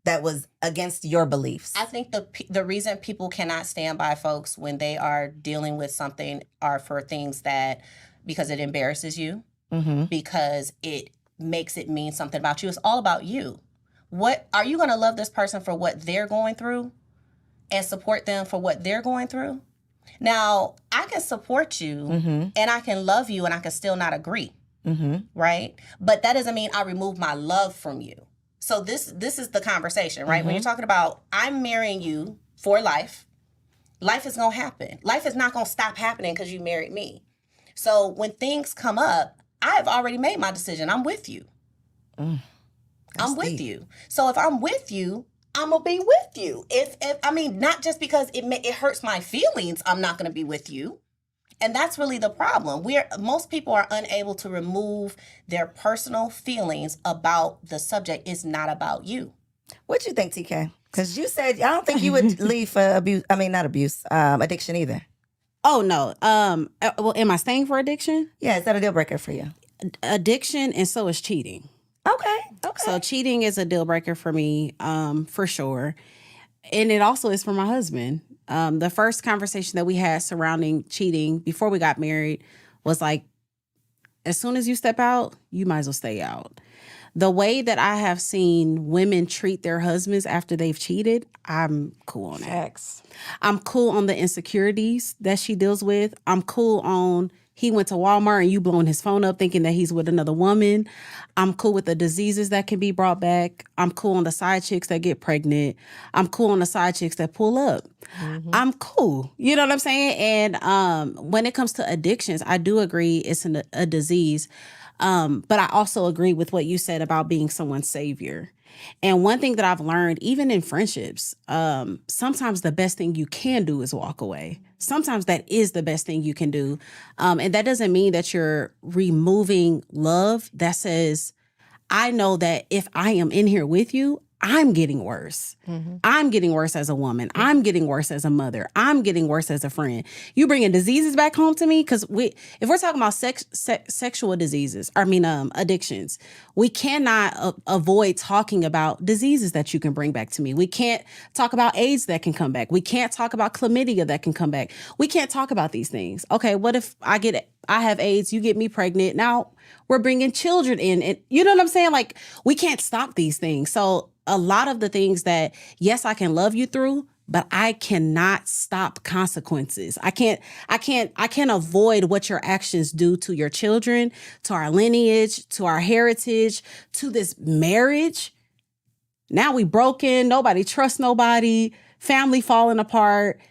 that was against your beliefs? I think the reason people cannot stand by folks when they are dealing with something are for things because it embarrasses you. Because it makes it mean something about you. It's all about you. What are you going to love this person for what they're going through and support them for what they're going through? Now, I can support you and I can love you and I can still not agree, right? But that doesn't mean I remove my love from you. So this is the conversation, right? When you're talking about I'm marrying you for life, life is going to happen. Life is not going to stop happening because you married me. So when things come up, I have already made my decision. I'm with you. I'm with you. So if I'm with you, I'm going to be with you. If not just because it hurts my feelings, I'm not going to be with you. And that's really the problem. Most people are unable to remove their personal feelings about the subject. It's not about you. What you think, TK? Because you said, I don't think you would leave for abuse. I mean, not abuse, addiction either. Oh, no. Well, am I staying for addiction? Yeah, is that a deal breaker for you? Addiction, and so is cheating. Okay. So cheating is a deal breaker for me, for sure. And it also is for my husband. The first conversation that we had surrounding cheating before we got married was like, as soon as you step out, you might as well stay out. The way that I have seen women treat their husbands after they've cheated, I'm cool on that. Facts. I'm cool on the insecurities that she deals with. I'm cool on he went to Walmart and you blowing his phone up thinking that he's with another woman. I'm cool with the diseases that can be brought back. I'm cool on the side chicks that get pregnant. I'm cool on the side chicks that pull up. I'm cool. You know what I'm saying? And when it comes to addictions, I do agree it's a disease. But I also agree with what you said about being someone's savior. And one thing that I've learned, even in friendships, sometimes the best thing you can do is walk away. Sometimes that is the best thing you can do. And that doesn't mean that you're removing love. That says, I know that if I am in here with you, I'm getting worse. I'm getting worse as a woman. I'm getting worse as a mother. I'm getting worse as a friend. You bringing diseases back home to me? Because if we're talking about sexual diseases, addictions, we cannot avoid talking about diseases that you can bring back to me. We can't talk about AIDS that can come back. We can't talk about chlamydia that can come back. We can't talk about these things. Okay, what if I have AIDS, you get me pregnant. Now we're bringing children in. And you know what I'm saying? Like, we can't stop these things. So a lot of the things that, yes, I can love you through, but I cannot stop consequences. I can't avoid what your actions do to your children, to our lineage, to our heritage, to this marriage. Now we broken, nobody trusts nobody, family falling apart.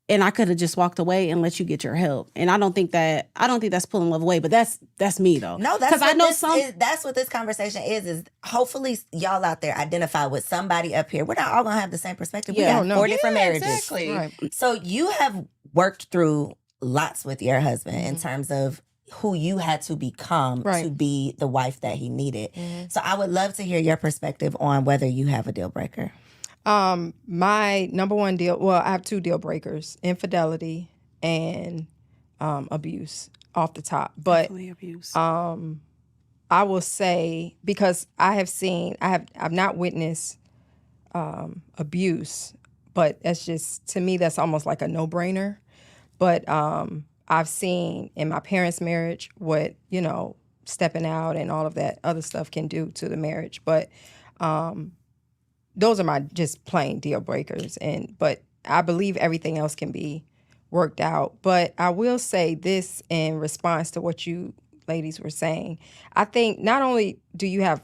And I could have just walked away and let you get your help. And I don't think that's pulling love away, but that's me though. No, that's what that's what this conversation is hopefully y'all out there identify with somebody up here. We're not all gonna have the same perspective. We got 4 different marriages. Exactly. Right. So you have worked through lots with your husband in terms of who you had to become to be the wife that he needed. So I would love to hear your perspective on whether you have a deal breaker. My number one deal, well, I have 2 deal breakers, infidelity and abuse off the top. But Definitely abuse. I will say, because I've not witnessed abuse, but that's just, to me, that's almost like a no-brainer. But I've seen in my parents' marriage what, stepping out and all of that other stuff can do to the marriage. But those are my just plain deal breakers. But I believe everything else can be worked out. But I will say this in response to what you ladies were saying. I think not only do you have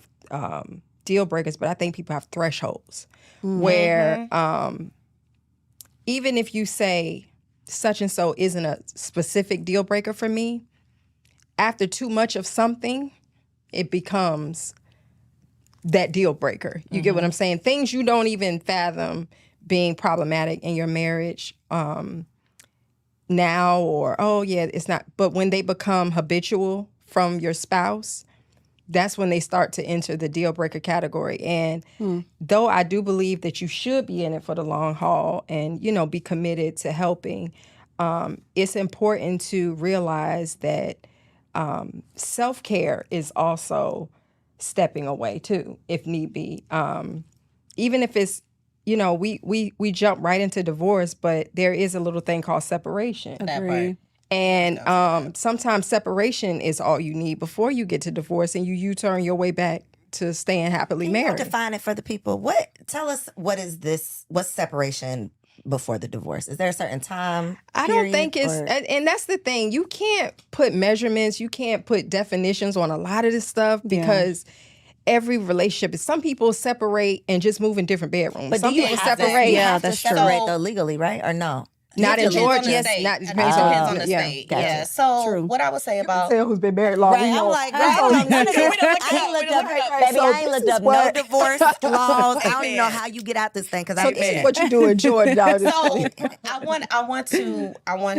deal breakers, but I think people have thresholds where even if you say such and so isn't a specific deal breaker for me, after too much of something, it becomes that deal breaker. You get what I'm saying? Things you don't even fathom being problematic in your marriage now, or, oh yeah, it's not. But when they become habitual from your spouse, that's when they start to enter the deal breaker category. And though I do believe that you should be in it for the long haul and, be committed to helping, it's important to realize that self-care is also stepping away too, if need be. Even if it's, we jump right into divorce, but there is a little thing called separation. That part. And sometimes separation is all you need before you get to divorce, and you U-turn your way back to staying happily Can married. you define it for the people? Tell us, what is this? What's separation before the divorce? Is there a certain time? I don't think it's, and that's the thing. You can't put measurements, you can't put definitions on a lot of this stuff because every relationship is. Some people separate and just move in different bedrooms. But some do you people have separate. To, you have that's to true. separate though legally, right? Or no? Not in Georgia. Yes, Not depends on the state. Gotcha. Yeah. So True. what I would say about Tell who's been married long. Right, I'm like, girl, I don't know none of this. I ain't looked up, baby. I ain't looked up no divorce laws. I don't even know how you get out this thing because I'm this in is it. what you do in Georgia. So I want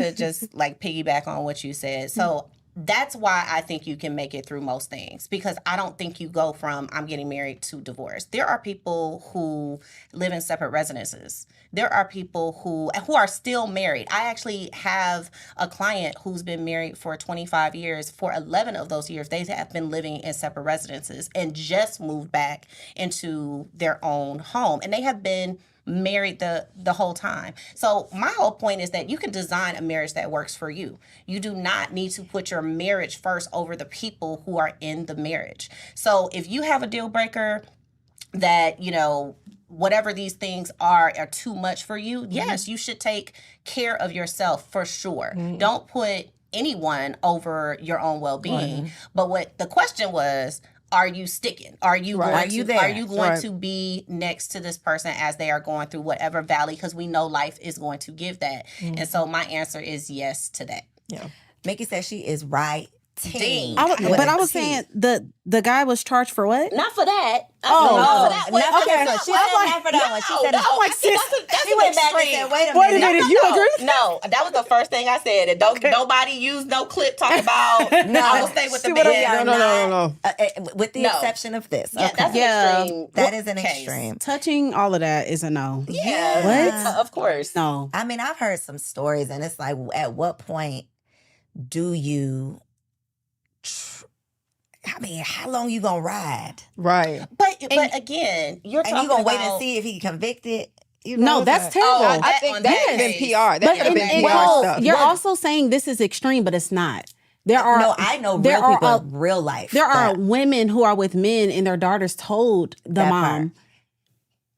to just like piggyback on what you said. So that's why I think you can make it through most things, because I don't think you go from I'm getting married to divorce. There are people who live in separate residences. There are people who are still married. I actually have a client who's been married for 25 years. For 11 of those years, they have been living in separate residences and just moved back into their own home. And they have been married the whole time. So my whole point is that you can design a marriage that works for you. You do not need to put your marriage first over the people who are in the marriage. So if you have a deal breaker that, whatever these things are too much for you, yes, you should take care of yourself for sure. Don't put anyone over your own well-being. But what the question was, are you sticking? Are you going to be next to this person as they are going through whatever valley? Because we know life is going to give that. And so my answer is yes to that. Yeah. Mickey says she is right. I was saying the guy was charged for what? Not for that. Not for okay. that. She said not for that one. She said I'm like, sis, she went back and said, wait a minute. You agree? No, that was the first thing I said. And don't nobody use no clip talk about I will stay with the man. No. With the exception of this. Yeah, Okay. that's an extreme. That is an case. extreme. Touching all of that is a no. Yeah. What? Of course. No. I mean, I've heard some stories, and it's like, at what point do you... how long you gonna ride? Right. But again, you're talking and you gonna wait about, and see if he convicted? No, that's terrible. I think that could have been PR. That could have been PR stuff. You're also saying this is extreme, but it's not. There are No, I know real people in real life. There are women who are with men and their daughters told the mom,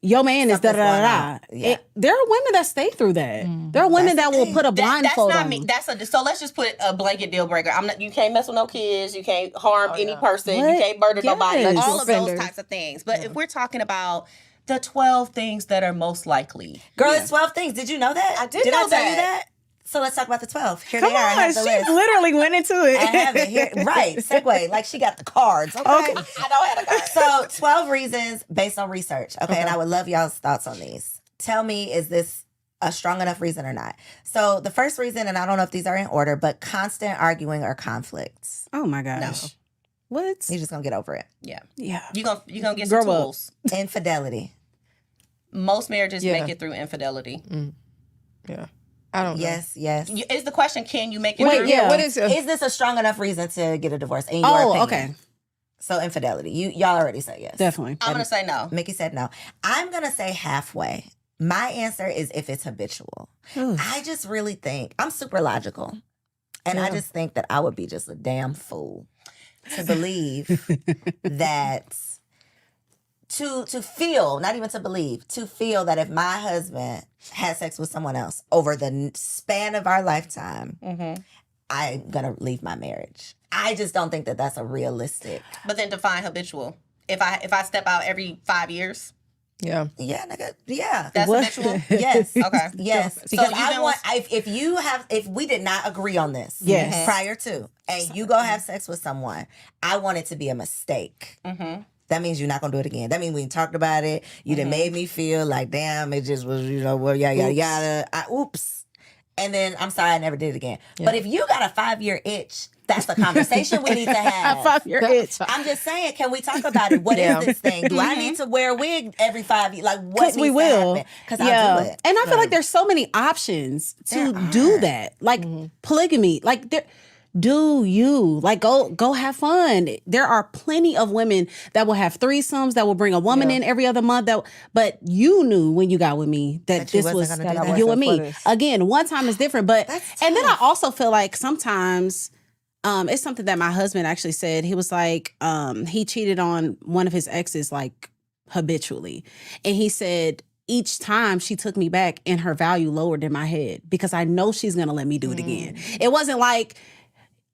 your man is da da da da. There are women that stay through that. There are women that will put a blindfold that's not on. me. So let's just put a blanket deal breaker. You can't mess with no kids. You can't harm any person. What? You can't murder nobody. Yes. All of those types of things. But if we're talking about the 12 things that are most likely, Girl, it's 12 things. Did you know that? I did Did know I tell that. you that? So let's talk about the 12. Here Come they are. I on, have the she list. literally went into it. I have it here. Right. Segue. Like she got the cards. Okay. I know I had a card. So 12 reasons based on research. Okay. And I would love y'all's thoughts on these. Tell me, is this a strong enough reason or not. So the first reason, and I don't know if these are in order, but constant arguing or conflicts. Oh my gosh. No. What? You're just gonna get over it. Yeah. Yeah. You gonna get Grow some up. tools. Infidelity. Most marriages Yeah. make it through infidelity. Yeah. I don't know. Yes, yes. Is the question, can you make it Wait, through? yeah. What is Is this a strong enough reason to get a divorce? In your Oh, opinion? okay. So infidelity. Y'all already said yes. Definitely. I'm going to say no. Mickey said no. I'm gonna say halfway. My answer is if it's habitual. Ooh. I just really think I'm super logical. And I just think that I would be just a damn fool to believe that to feel, not even to believe, to feel that if my husband had sex with someone else over the span of our lifetime, I'm gonna leave my marriage. I just don't think that that's a realistic. But then define habitual. If I step out every 5 years, Yeah. Yeah, nigga. Yeah. that's What? habitual. Yes. Okay. Yes. So Because you've I been want if we did not agree on this Yes. prior to, and you go have sex with someone, I want it to be a mistake. That means you're not gonna do it again. That means we talked about it. You done made me feel like, damn, it just was, well, yada yada. Oops. And then I'm sorry, I never did it again. But if you got a 5-year itch, that's a conversation we need to have. 5-year itch. I'm just saying, can we talk about it? What is this thing? Do I need to wear a wig every 5 years? Like, what needs We will. to happen? Because I'll do it. And I feel like there's so many options to do that. Like polygamy. Like do you like go have fun? There are plenty of women that will have threesomes, that will bring a woman in every other month. But you knew when you got with me that you this wasn't was gonna do that. you and me. For this. Again, one time is different. But That's and then I tough. also feel like sometimes it's something that my husband actually said. He was like, he cheated on one of his exes like habitually. And he said, each time she took me back and her value lowered in my head because I know she's gonna let me do it again. It wasn't like,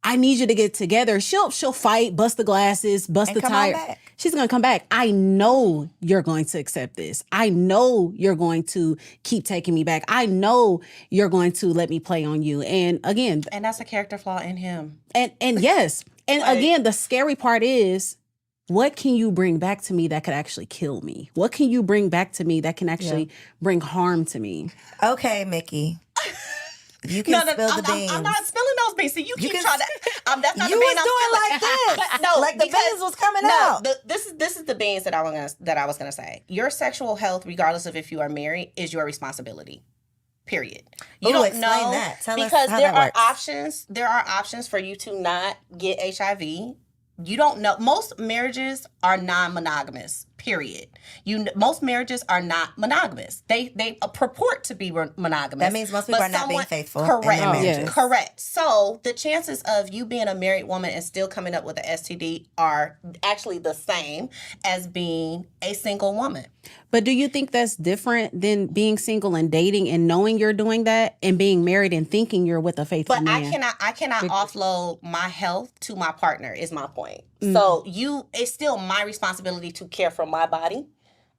I need you to get together. She'll fight, bust the glasses, bust And the come on tire. back. She's gonna come back. I know you're going to accept this. I know you're going to keep taking me back. I know you're going to let me play on you. And again, And that's a character flaw in him. and yes. And again, the scary part is, what can you bring back to me that could actually kill me? What can you bring back to me that can actually bring harm to me? Okay, Mickey. You can spill the beans. I'm not spilling those beans. See, you keep can trying to. That's not you the bean was I'm doing spilling. like this. No, like the because- beans was coming No, out. this is the beans that I was gonna say. Your sexual health, regardless of if you are married, is your responsibility. Period. You Ooh, don't explain know that. Tell us because how there that are works. options. There are options for you to not get HIV. You don't know. Most marriages are non-monogamous. Period. Most marriages are not monogamous. They purport to be monogamous. That means most people but are not being faithful in Correct. their marriages. Correct. So the chances of you being a married woman and still coming up with an STD are actually the same as being a single woman. But do you think that's different than being single and dating and knowing you're doing that and being married and thinking you're with a faithful But man? I cannot offload my health to my partner is my point. So it's still my responsibility to care for my body.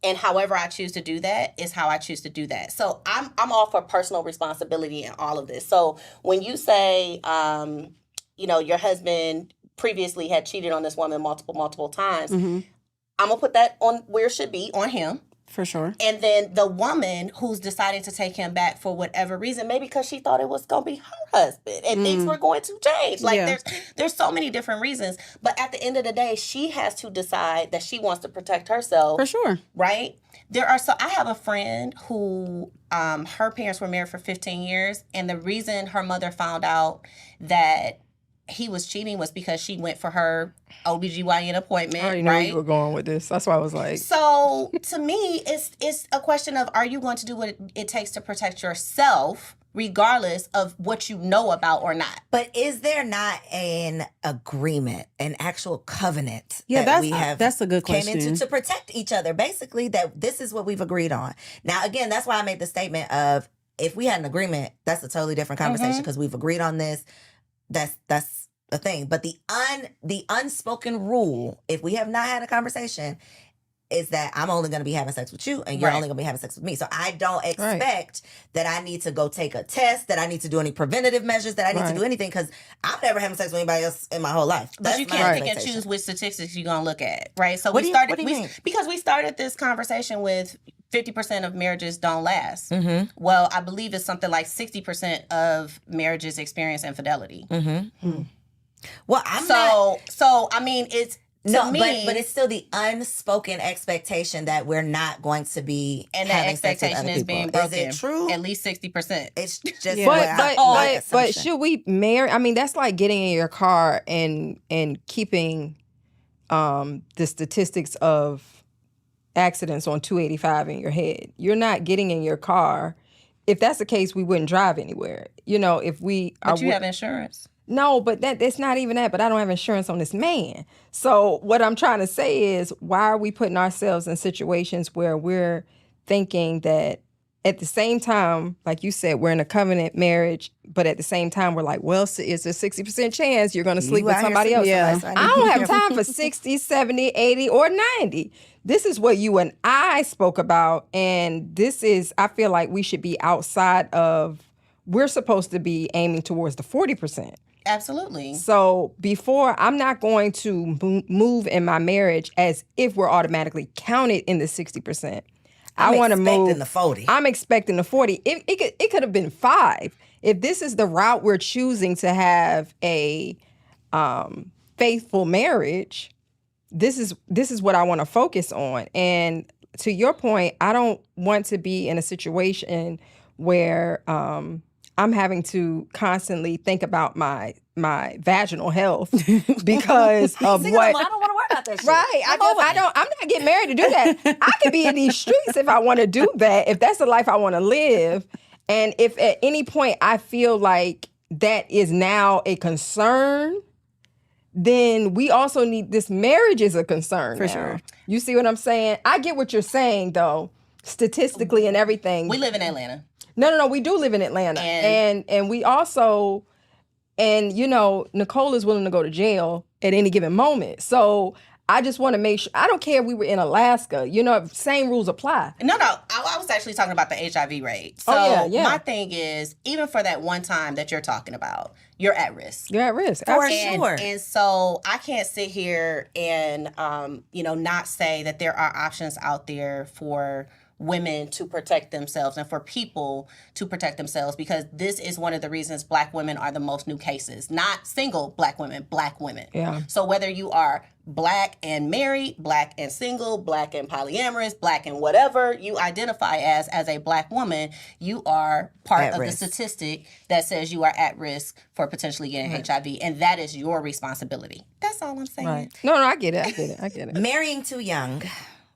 And however I choose to do that is how I choose to do that. So I'm all for personal responsibility in all of this. So when you say, your husband previously had cheated on this woman multiple times, I'm gonna put that on where it should be, on him. For sure. And then the woman who's deciding to take him back for whatever reason, maybe because she thought it was going to be her husband and things were going to change. Like Yeah. there's so many different reasons. But at the end of the day, she has to decide that she wants to protect herself. For sure. Right? I have a friend who her parents were married for 15 years. And the reason her mother found out that he was cheating was because she went for her OBGYN appointment. I already know where right? you were going with this. That's why I was like, So to me, it's a question of, are you going to do what it takes to protect yourself, regardless of what you know about or not? But is there not an agreement, an actual covenant Yeah, that we have that's a good came question. into to protect each other? Basically, that this is what we've agreed on. Now, again, that's why I made the statement of, if we had an agreement, that's a totally different conversation because we've agreed on this. That's a thing. But the unspoken rule, if we have not had a conversation, is that I'm only going to be having sex with you and you're only going to be having sex with me. So I don't expect that I need to go take a test, that I need to do any preventative measures, that I need to do anything, because I'm never having sex with anybody else in my whole life. But That's you my can't pick and expectation. choose which statistics you're going to look at, right? So What we do you started mean? because we started this conversation with 50% of marriages don't last. Well, I believe it's something like 60% of marriages experience infidelity. Well, So I mean, it's to me, but it's still the unspoken expectation that we're not going to be and the having sex with expectation other is people. being broken. Is it true? At least 60%. It's just But should we marry? I mean, that's like getting in your car and keeping the statistics of accidents on 285 in your head. You're not getting in your car. If that's the case, we wouldn't drive anywhere. If we But you have insurance. No, but that's not even that. But I don't have insurance on this man. So what I'm trying to say is, why are we putting ourselves in situations where we're thinking that at the same time, like you said, we're in a covenant marriage, but at the same time, we're like, well, it's a 60% chance you're going to sleep with somebody else. I don't have time for 60, 70, 80, or 90. This is what you and I spoke about. And this is, I feel like we should be outside of, we're supposed to be aiming towards the 40%. Absolutely. So I'm not going to move in my marriage as if we're automatically counted in the 60%. I want to move. The 40. I'm expecting the 40. It could have been 5. If this is the route we're choosing to have a faithful marriage, this is what I want to focus on. And to your point, I don't want to be in a situation where I'm having to constantly think about my vaginal health because of what. I don't want to worry about that shit. Right. I'm not getting married to do that. I could be in these streets if I want to do that, if that's the life I want to live. And if at any point I feel like that is now a concern, then we also need, this marriage is a concern For now. sure. You see what I'm saying? I get what you're saying though, statistically and everything. We live in Atlanta. No, we do live in Atlanta. And we also, and Nicole is willing to go to jail at any given moment. So I just want to make sure, I don't care if we were in Alaska, same rules apply. No, I was actually talking about the HIV rate. So my thing is, even for that one time that you're talking about, you're at risk. You're at risk. For sure. And so I can't sit here and, not say that there are options out there for women to protect themselves and for people to protect themselves, because this is one of the reasons Black women are the most new cases. Not single Black women, Black women. Yeah. So whether you are Black and married, Black and single, Black and polyamorous, Black and whatever you identify as a Black woman, you are part of the statistic that says you are at risk for potentially getting HIV, and that is your responsibility. That's all I'm saying. Right. No, I get it. Marrying too young.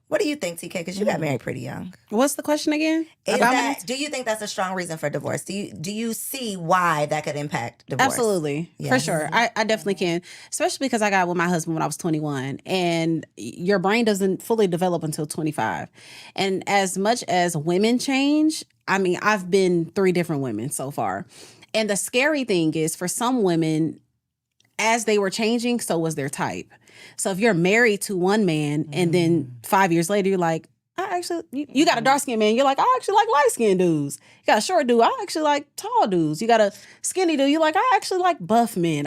What do you think, TK? Because you got married pretty young. What's the question again? Do you think that's a strong reason for divorce? Do you see why that could impact divorce? Absolutely. Yes. For sure. I definitely can. Especially because I got with my husband when I was 21. And your brain doesn't fully develop until 25. And as much as women change, I mean, I've been 3 different women so far. And the scary thing is, for some women, as they were changing, so was their type. So if you're married to one man and then 5 years later, you're like, you got a dark skinned man, you're like, I actually like light skinned dudes. You got a short dude, I actually like tall dudes. You got a skinny dude, you're like, I actually like buff men.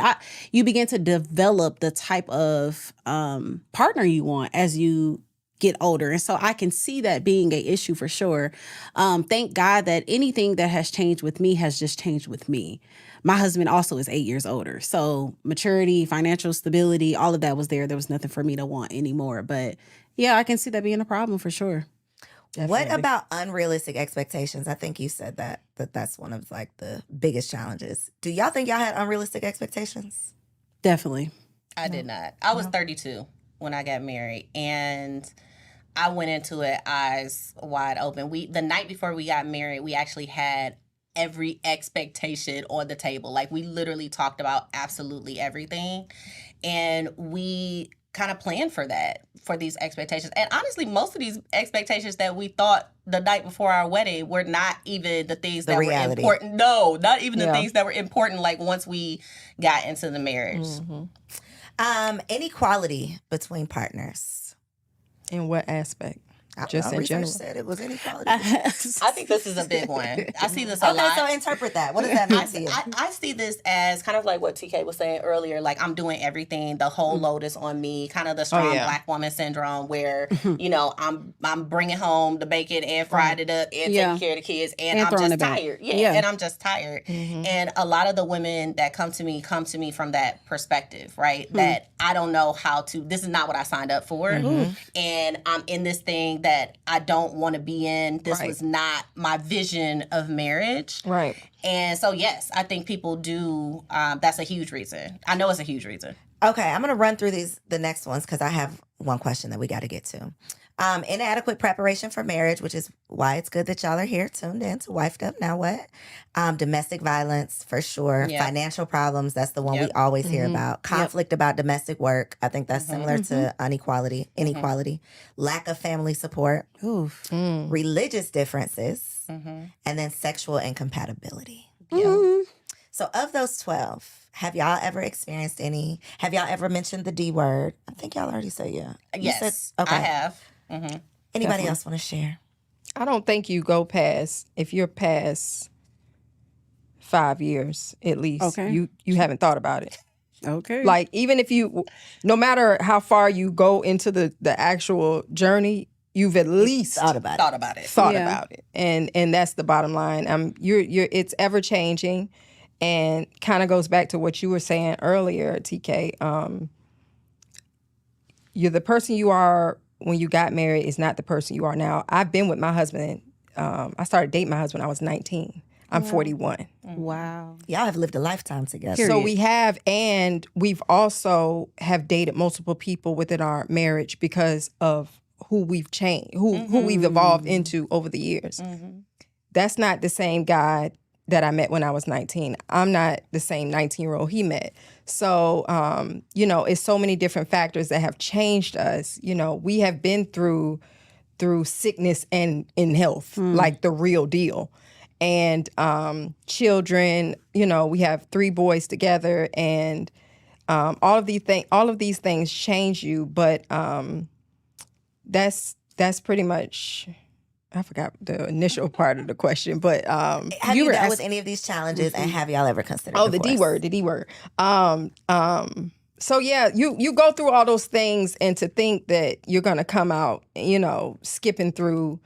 You begin to develop the type of partner you want as you get older. And so I can see that being an issue for sure. Thank God that anything that has changed with me has just changed with me. My husband also is 8 years older. So maturity, financial stability, all of that was there. There was nothing for me to want anymore. But yeah, I can see that being a problem for sure. Definitely. What about unrealistic expectations? I think you said that's one of like the biggest challenges. Do y'all think y'all had unrealistic expectations? Definitely. I did not. I was 32 when I got married, and I went into it eyes wide open. The night before we got married, we actually had every expectation on the table. Like, we literally talked about absolutely everything, and we kind of planned for these expectations. And honestly, most of these expectations that we thought the night before our wedding were not even the things that were important. No, not even the things that were important, like once we got into the marriage. Inequality between partners. In what aspect? I don't Just know. in Research general. said it was inequality. I think this is a big one. I see this a Okay, lot. so interpret that. What does that mean to you? I see this as kind of like what TK was saying earlier. Like, I'm doing everything. The whole load is on me. Kind of the strong yeah. black woman syndrome, where I'm bringing home the bacon and fried it up and taking care of the kids, and I'm throwing just it back. tired. Yeah, and I'm just tired. And a lot of the women that come to me from that perspective, right? That I don't know how to. This is not what I signed up for, and I'm in this thing that I don't want to be in. This was not my vision of marriage. Right. And so, yes, I think people do. That's a huge reason. I know it's a huge reason. Okay, I'm going to run through the next ones because I have one question that we got to get to. Inadequate preparation for marriage, which is why it's good that y'all are here tuned in to Wifed Up Now What? Domestic violence, for sure. Yep. Financial problems, that's the one we always hear about. Conflict about domestic work, I think that's similar to inequality. Lack of family support. Oof. Religious differences. And then sexual incompatibility. So of those 12, have y'all ever experienced any? Have y'all ever mentioned the D word? I think y'all already said yeah. You Yes, said, okay. I have. Anybody else want to share? I don't think you go past, if you're past 5 years at least, Okay. you haven't thought about it. Okay. Like, even if no matter how far you go into the actual journey, you've at least Thought about it. thought about it. And that's the bottom line. It's ever changing, and kind of goes back to what you were saying earlier, TK. You're the person you are when you got married is not the person you are now. I've been with my husband. I started dating my husband when I was 19. I'm 41. Wow. Y'all have lived a lifetime together. So we have, and we've also have dated multiple people within our marriage because of who we've changed, who we've evolved into over the years. That's not the same guy that I met when I was 19. I'm not the same 19-year-old he met. So, it's so many different factors that have changed us. We have been through sickness and in health, like the real deal. And children, we have 3 boys together, and all of these things change you. But that's pretty much. I forgot the initial part of the question, but have you dealt with any of these challenges, and have y'all ever considered the D word, the D word. So yeah, you go through all those things, and to think that you're gonna come out, skipping through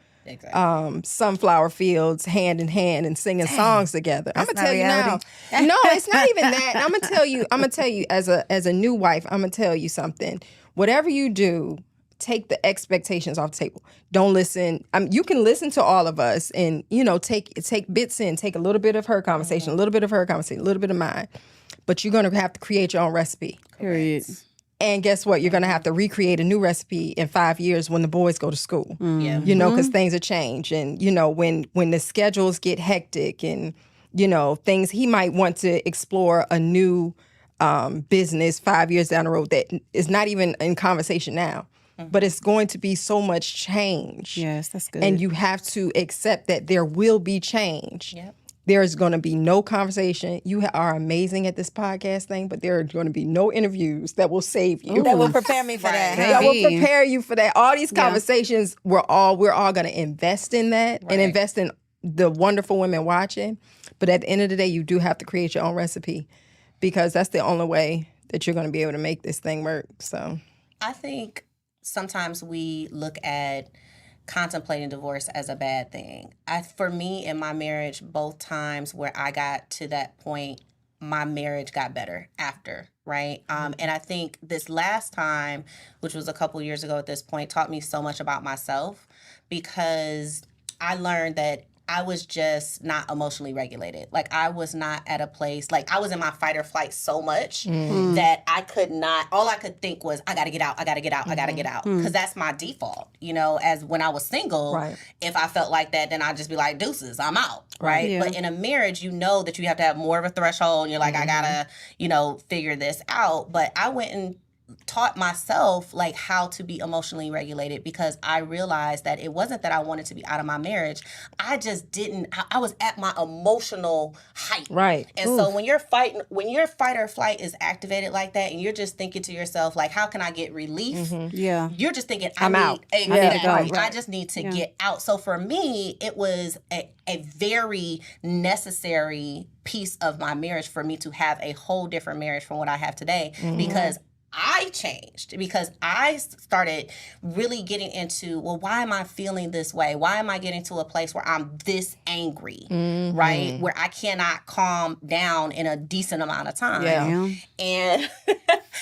sunflower fields hand in hand and singing songs together. I'm gonna tell you now. No, it's not even that. I'm gonna tell you as a new wife, I'm gonna tell you something. Whatever you do, take the expectations off the table. Don't listen. You can listen to all of us and, take bits in, take a little bit of her conversation, a little bit of her conversation, a little bit of mine. But you're going to have to create your own recipe. Period. And guess what? You're going to have to recreate a new recipe in 5 years when the boys go to school. Yeah. Because things are changed. And, when the schedules get hectic and, things, he might want to explore a new business 5 years down the road that is not even in conversation now. But it's going to be so much change. Yes, that's good. And you have to accept that there will be change. Yep. There's going to be no conversation. You are amazing at this podcast thing, but there are going to be no interviews that will save you. That will prepare me for that. Right. That will Baby. prepare you for that. All these conversations, we're all going to invest in that and invest in the wonderful women watching. But at the end of the day, you do have to create your own recipe, because that's the only way that you're going to be able to make this thing work. So I think sometimes we look at contemplating divorce as a bad thing. For me, in my marriage, both times where I got to that point, my marriage got better after, right? And I think this last time, which was a couple years ago at this point, taught me so much about myself, because I learned that I was just not emotionally regulated. Like, I was not at a place, like, I was in my fight or flight so much that I could not, all I could think was, I gotta get out, I gotta get out, I gotta get out. Because that's my default, as when I was single, if I felt like that, then I'd just be like, deuces, I'm out, right? Yeah. But in a marriage, you know that you have to have more of a threshold, and you're like, I gotta, figure this out. But I went and taught myself like how to be emotionally regulated, because I realized that it wasn't that I wanted to be out of my marriage. I just didn't. I was at my emotional height. Right. And so when your fight or flight is activated like that, and you're just thinking to yourself like, how can I get relief? Yeah. You're just thinking, I'm out. I just need to get out. So for me, it was a very necessary piece of my marriage for me to have a whole different marriage from what I have today, because I changed, because I started really getting into, well, why am I feeling this way? Why am I getting to a place where I'm this angry, right? Where I cannot calm down in a decent amount of time. Yeah. And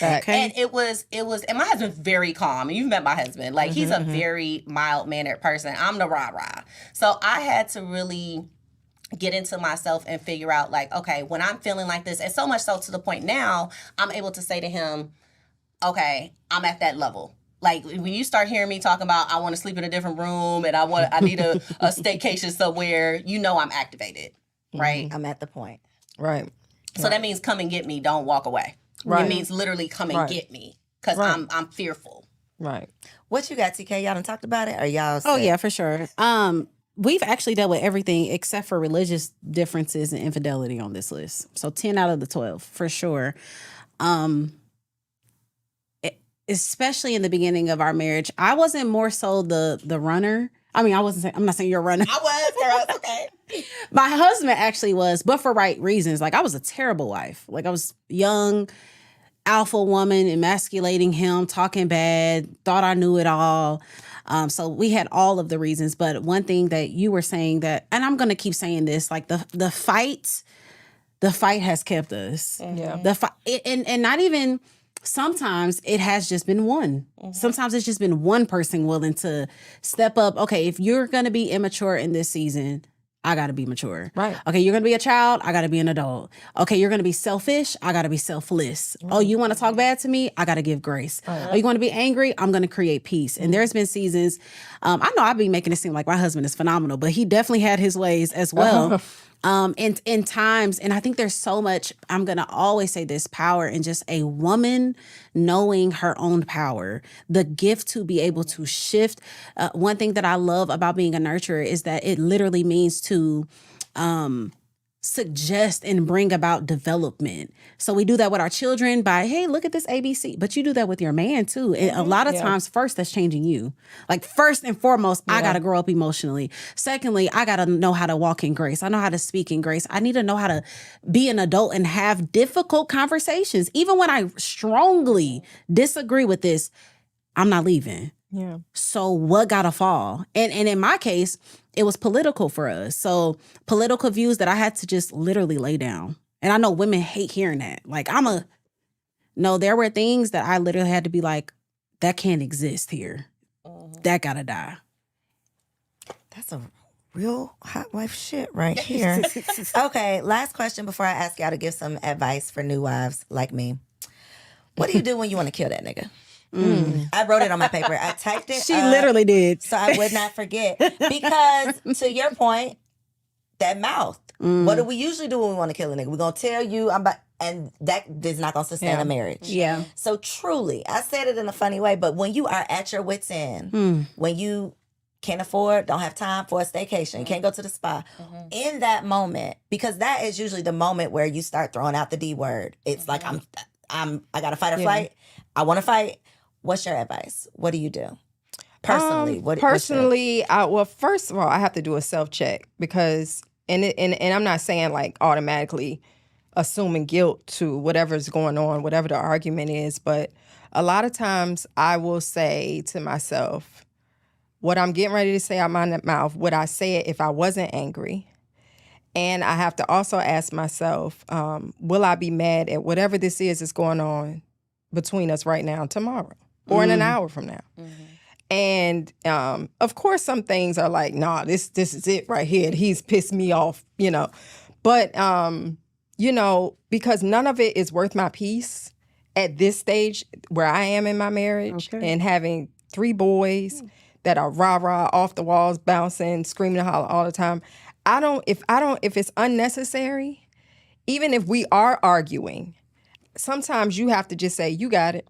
and it was, and my husband's very calm. And you've met my husband. Like, he's a very mild-mannered person. I'm the rah-rah. So I had to really get into myself and figure out, like, okay, when I'm feeling like this, and so much so to the point now, I'm able to say to him, okay, I'm at that level. Like, when you start hearing me talking about I want to sleep in a different room and I need a staycation somewhere, you know I'm activated, right? I'm at the point. Right. So that means come and get me. Don't walk away. Right. It means literally come and get me, because I'm fearful. Right. What you got, TK? Y'all done talked about it? Or y'all Oh said- yeah, for sure. We've actually dealt with everything except for religious differences and infidelity on this list. So 10 out of the 12 for sure. Especially in the beginning of our marriage, I wasn't more so the runner. I mean, I'm not saying you're a runner. I was, girl. It's okay. My husband actually was, but for right reasons. Like, I was a terrible wife. Like, I was young, alpha woman, emasculating him, talking bad, thought I knew it all. So we had all of the reasons. But one thing that you were saying that, and I'm going to keep saying this, like the fight has kept us. Yeah. The fight, and not even, sometimes it has just been one. Sometimes it's just been one person willing to step up. Okay, if you're going to be immature in this season, I got to be mature. Right. Okay, you're going to be a child, I got to be an adult. Okay, you're going to be selfish, I got to be selfless. Oh, you want to talk bad to me? I got to give grace. Oh, you want to be angry? I'm going to create peace. And there's been seasons, I know I've been making it seem like my husband is phenomenal, but he definitely had his ways as well. In times, and I think there's so much, I'm going to always say this, power in just a woman knowing her own power, the gift to be able to shift. One thing that I love about being a nurturer is that it literally means to suggest and bring about development. So we do that with our children by, hey, look at this ABC. But you do that with your man too. And a lot of times, first, that's changing you. Like, first and foremost, I got to grow up emotionally. Secondly, I got to know how to walk in grace. I know how to speak in grace. I need to know how to be an adult and have difficult conversations. Even when I strongly disagree with this, I'm not leaving. Yeah. So what gotta fall? And in my case, it was political for us. So political views that I had to just literally lay down. And I know women hate hearing that. Like, no, there were things that I literally had to be like, that can't exist here. That gotta die. That's a real hot wife shit right here. Okay, last question before I ask y'all to give some advice for new wives like me. What do you do when you want to kill that nigga? I wrote it on my paper. I typed it. She literally did. So I would not forget. Because to your point, that mouth. What do we usually do when we want to kill a nigga? We're going to tell you, and that is not going to sustain a marriage. Yeah. So truly, I said it in a funny way, but when you are at your wit's end, when you can't afford, don't have time for a staycation, can't go to the spa, in that moment, because that is usually the moment where you start throwing out the D word. It's like, I got to fight or flight. I want to fight. What's your advice? What do you do? Personally, well, first of all, I have to do a self-check because, and I'm not saying like automatically assuming guilt to whatever's going on, whatever the argument is, but a lot of times I will say to myself, what I'm getting ready to say out my mouth, would I say it if I wasn't angry? And I have to also ask myself, will I be mad at whatever this is that's going on between us right now tomorrow or in an hour from now? And of course, some things are like, nah, this is it right here. He's pissed me off, you know. But, you know, because none of it is worth my peace at this stage where I am in my marriage and having 3 boys that are rah-rah, off the walls, bouncing, screaming and hollering all the time. If it's unnecessary, even if we are arguing, sometimes you have to just say, you got it.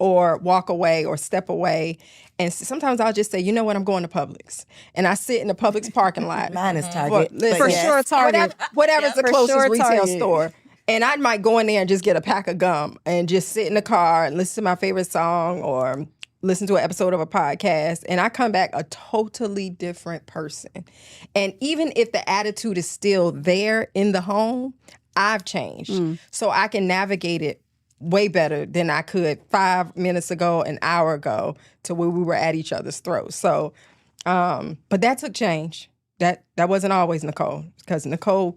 or walk away or step away. And sometimes I'll just say, you know what, I'm going to Publix. And I sit in the Publix parking lot. Mine is Target. For sure, Target. Whatever's the For closest sure, retail Target. store. And I might go in there and just get a pack of gum and just sit in the car and listen to my favorite song or listen to an episode of a podcast. And I come back a totally different person. And even if the attitude is still there in the home, I've changed. So I can navigate it way better than I could 5 minutes ago, an hour ago, to where we were at each other's throats. So, but that took change. That wasn't always Nicole, because Nicole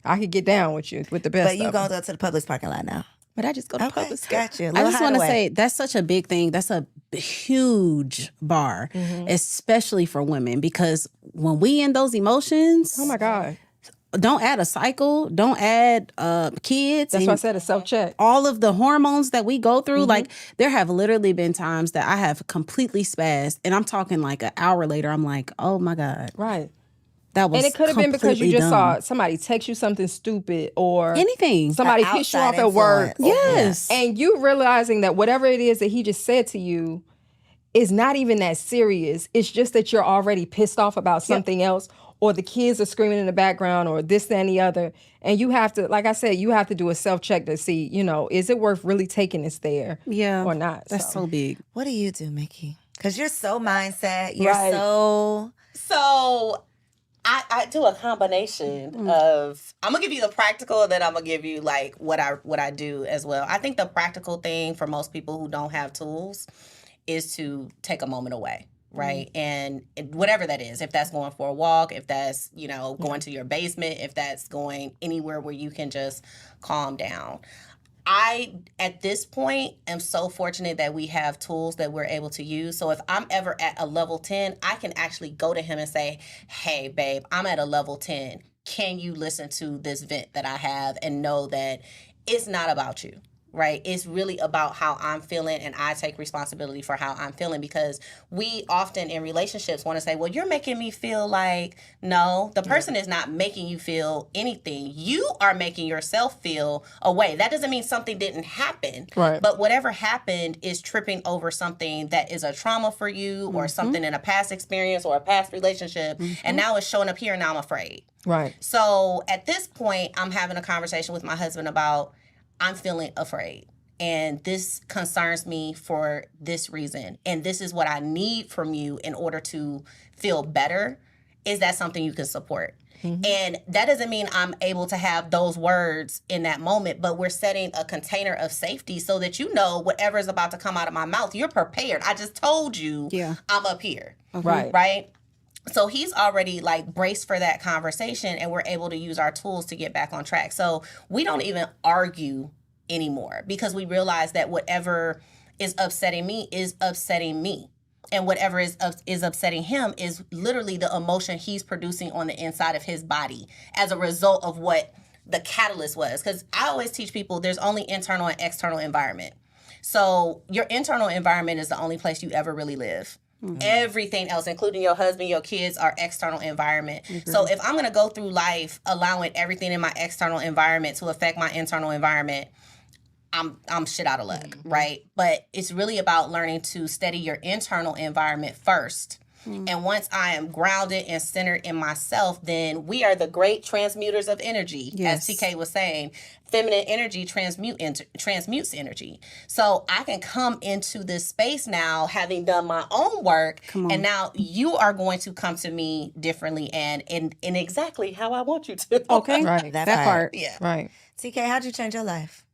I could get down with you with the best. But you of gonna them. go to the Publix parking lot now? But I just go to Okay, Publix. got you. I just want to say that's such a big thing. That's a huge bar, especially for women, because when we in those emotions, Oh my God. don't add a cycle, don't add kids. That's and why I said a self-check. all of the hormones that we go through. Like, there have literally been times that I have completely spazzed, and I'm talking like an hour later, I'm like, oh my God, Right. that was And it could have been because you completely just dumb. saw somebody text you something stupid or anything. somebody An pissed you outside off at work. influence. Yes. And you realizing that whatever it is that he just said to you is not even that serious. It's just that you're already pissed off about something else, or the kids are screaming in the background, or this, that, and the other. And you have to, like I said, you have to do a self-check to see, is it worth really taking this there or not? That's so big. What do you do, Mickey? Because you're so mindset. You're Right. So I do a combination of, I'm gonna give you the practical, and then I'm gonna give you like what I do as well. I think the practical thing for most people who don't have tools is to take a moment away. Right. And whatever that is, if that's going for a walk, if that's, going to your basement, if that's going anywhere where you can just calm down. I, at this point, am so fortunate that we have tools that we're able to use. So if I'm ever at a level 10, I can actually go to him and say, hey, babe, I'm at a level 10. Can you listen to this vent that I have and know that it's not about you? Right? It's really about how I'm feeling, and I take responsibility for how I'm feeling, because we often in relationships want to say, well, you're making me feel like, no, the person is not making you feel anything. You are making yourself feel a way. That doesn't mean something didn't happen, Right. but whatever happened is tripping over something that is a trauma for you or something in a past experience or a past relationship. And now it's showing up here, and now I'm afraid. Right. So at this point, I'm having a conversation with my husband about, I'm feeling afraid, and this concerns me for this reason, and this is what I need from you in order to feel better. Is that something you can support? And that doesn't mean I'm able to have those words in that moment, but we're setting a container of safety so that whatever is about to come out of my mouth, you're prepared. I just told you I'm up here. Right. Right? So he's already like braced for that conversation, and we're able to use our tools to get back on track. So we don't even argue anymore, because we realize that whatever is upsetting me is upsetting me. And whatever is upsetting him is literally the emotion he's producing on the inside of his body as a result of what the catalyst was. Because I always teach people there's only internal and external environment. So your internal environment is the only place you ever really live. Everything else, including your husband, your kids, are external environment. So if I'm going to go through life allowing everything in my external environment to affect my internal environment, I'm shit out of luck, right? But it's really about learning to steady your internal environment first. And once I am grounded and centered in myself, then we are the great transmuters of energy. Yes. As TK was saying, feminine energy transmutes energy. So I can come into this space now, having done my own work, and now you are going to come to me differently and in exactly how I want you to. Okay. Right. That That part. Yeah. Right. TK, how'd you change your life?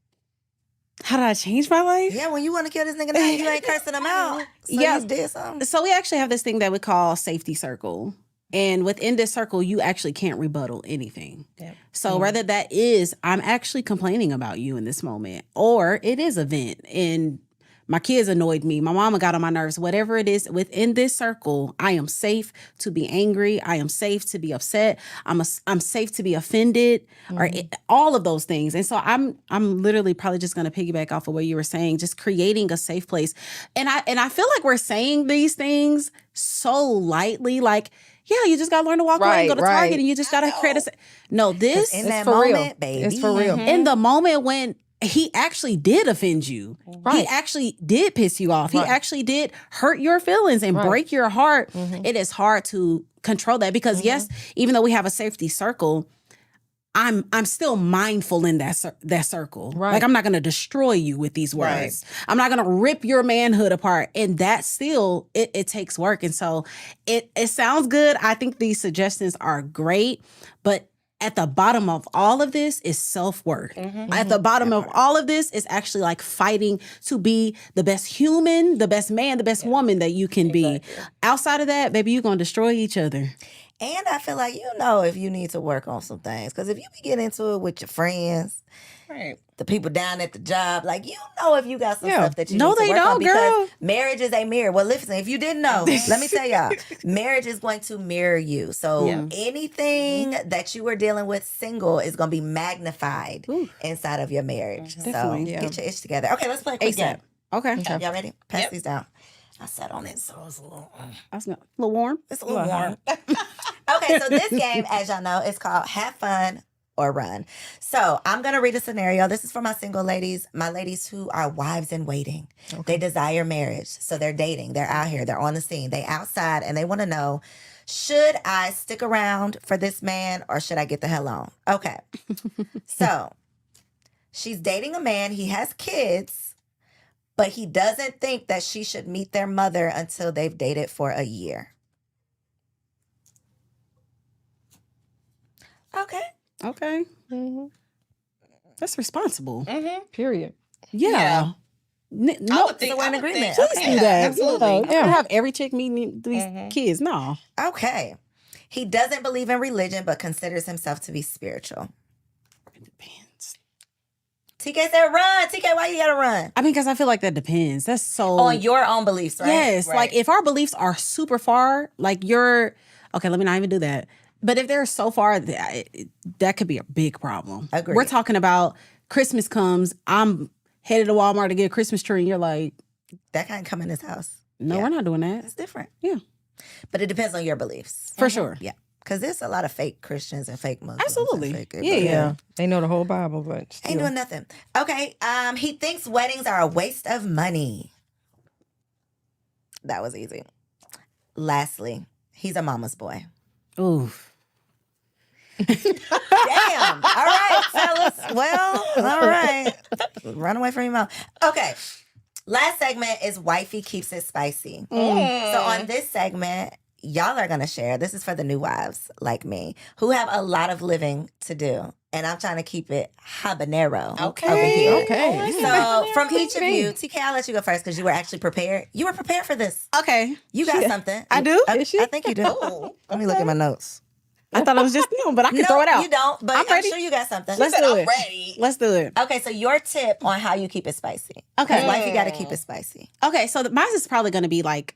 How did I change my life? Yeah, when you want to kill this nigga now, you ain't cursing him out. So Yeah. you did something. So we actually have this thing that we call safety circle. And within this circle, you actually can't rebuttal anything. Yep. So whether that is, I'm actually complaining about you in this moment, or it is a vent and my kids annoyed me, my mama got on my nerves, whatever it is, within this circle, I am safe to be angry. I am safe to be upset. I'm safe to be offended, or all of those things. And so I'm literally probably just going to piggyback off of what you were saying, just creating a safe place. And I feel like we're saying these things so lightly, like, yeah, you just got to learn to walk away and go to Target, and you just got to create no, this In It's that for moment, real. baby. It's for real. in the moment when he actually did offend you. Right. He actually did piss you off. Right. He actually did hurt your feelings and Right. break your heart. It is hard to control that because yes, even though we have a safety circle, I'm still mindful in that circle. Right. Like I'm not going to destroy you with these words. I'm not going to rip your manhood apart. And that still it takes work. And so it sounds good. I think these suggestions are great, but at the bottom of all of this is self-worth. At the bottom of all of this is actually like fighting to be the best human, the best man, the best woman that you can be. Outside of that, baby, you're going to destroy each other. And I feel like you know if you need to work on some things. Because if you be getting into it with your friends, Right. the people down at the job, like you know if you got some stuff that you No, need to they work on don't, because girl. marriage is a mirror. Well, listen, if you didn't know, let me tell y'all, marriage is going to mirror you. So anything that you are dealing with single is going to be magnified inside of your marriage. So Definitely. get your itch together. Okay, let's play a quick game. Okay. Y'all ready? Pass these down. I sat on it, so it's a little... I was a little warm. It's a little warm. Okay, so this game, as y'all know, is called Have Fun or Run. So I'm going to read a scenario. This is for my single ladies, my ladies who are wives in waiting. They desire marriage. So they're dating. They're out here. They're on the scene. They outside and they want to know, should I stick around for this man or should I get the hell on? Okay. So she's dating a man. He has kids. But he doesn't think that she should meet their mother until they've dated for a year. Okay. Okay. That's responsible. Period. Yeah. No, would think- So we're in I would agreement. think- Okay. do that. absolutely. Yeah. Have every chick meeting these kids. No. Okay. He doesn't believe in religion, but considers himself to be spiritual. It depends. TK said run. TK, why you gotta run? I mean, because I feel like that depends. That's so. On your own beliefs, right? Yes. Right. Like if our beliefs are super far, like you're. Okay, let me not even do that. But if they're so far, that could be a big problem. Agreed. We're talking about Christmas comes. I'm headed to Walmart to get a Christmas tree, and you're like, That can't come in this house. no, we're not doing that. It's different. Yeah. But it depends on your beliefs. For sure. Yeah. Because there's a lot of fake Christians and fake Muslims. Absolutely. And fake Yeah, everybody. Yeah. They know the whole Bible, but still. Ain't doing nothing. Okay. He thinks weddings are a waste of money. That was easy. Lastly, he's a mama's boy. Ooh. Damn. All right, fellas. Well, all right. Run away from your mom. Okay. Last segment is Wifey Keeps It Spicy. So on this segment, y'all are going to share. This is for the new wives like me who have a lot of living to do. And I'm trying to keep it habanero over here. Okay. So from each of you, TK, I'll let you go first because you were actually prepared. You were prepared for this. Okay. You got something. I do? I, Is she? I think you do. Let me look at my notes. I thought it was just them, but I can No, throw it out. you don't, but I'm I'm ready. sure you got something. Let's do it. ready. Let's do it. Okay, so your tip on how you keep it spicy. Okay. Because wifey got to keep it spicy. Okay, so mine is probably going to be like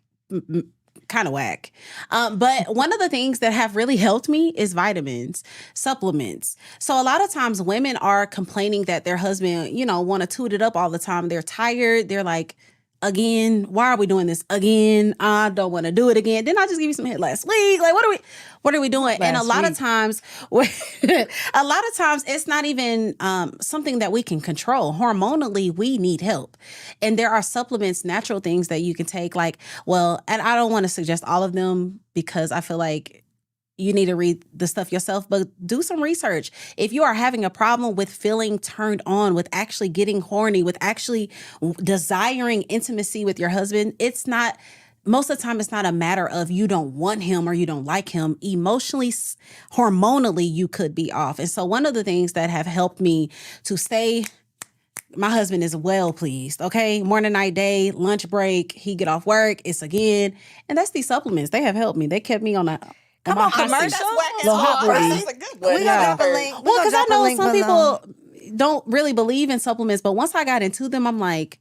kind of whack. But one of the things that have really helped me is vitamins, supplements. So a lot of times women are complaining that their husband, want to toot it up all the time. They're tired. They're like, again, why are we doing this again? I don't want to do it again. Didn't I just give you some hit last week? Like, what are we doing? And a lot of times, it's not even something that we can control. Hormonally, we need help. And there are supplements, natural things that you can take. And I don't want to suggest all of them because I feel like you need to read the stuff yourself, but do some research. If you are having a problem with feeling turned on, with actually getting horny, with actually desiring intimacy with your husband, most of the time, it's not a matter of you don't want him or you don't like him. Emotionally, hormonally, you could be off. And so one of the things that have helped me to stay, my husband is well pleased, okay? Morning, night, day, lunch break, he get off work, it's again. And that's these supplements. They have helped me. They kept me on a... Come on, hot seat. commercial. Little hot breeze. That's a good one. We gonna drop a link. Well, because I know some people don't really believe in supplements, but once I got into them, I'm like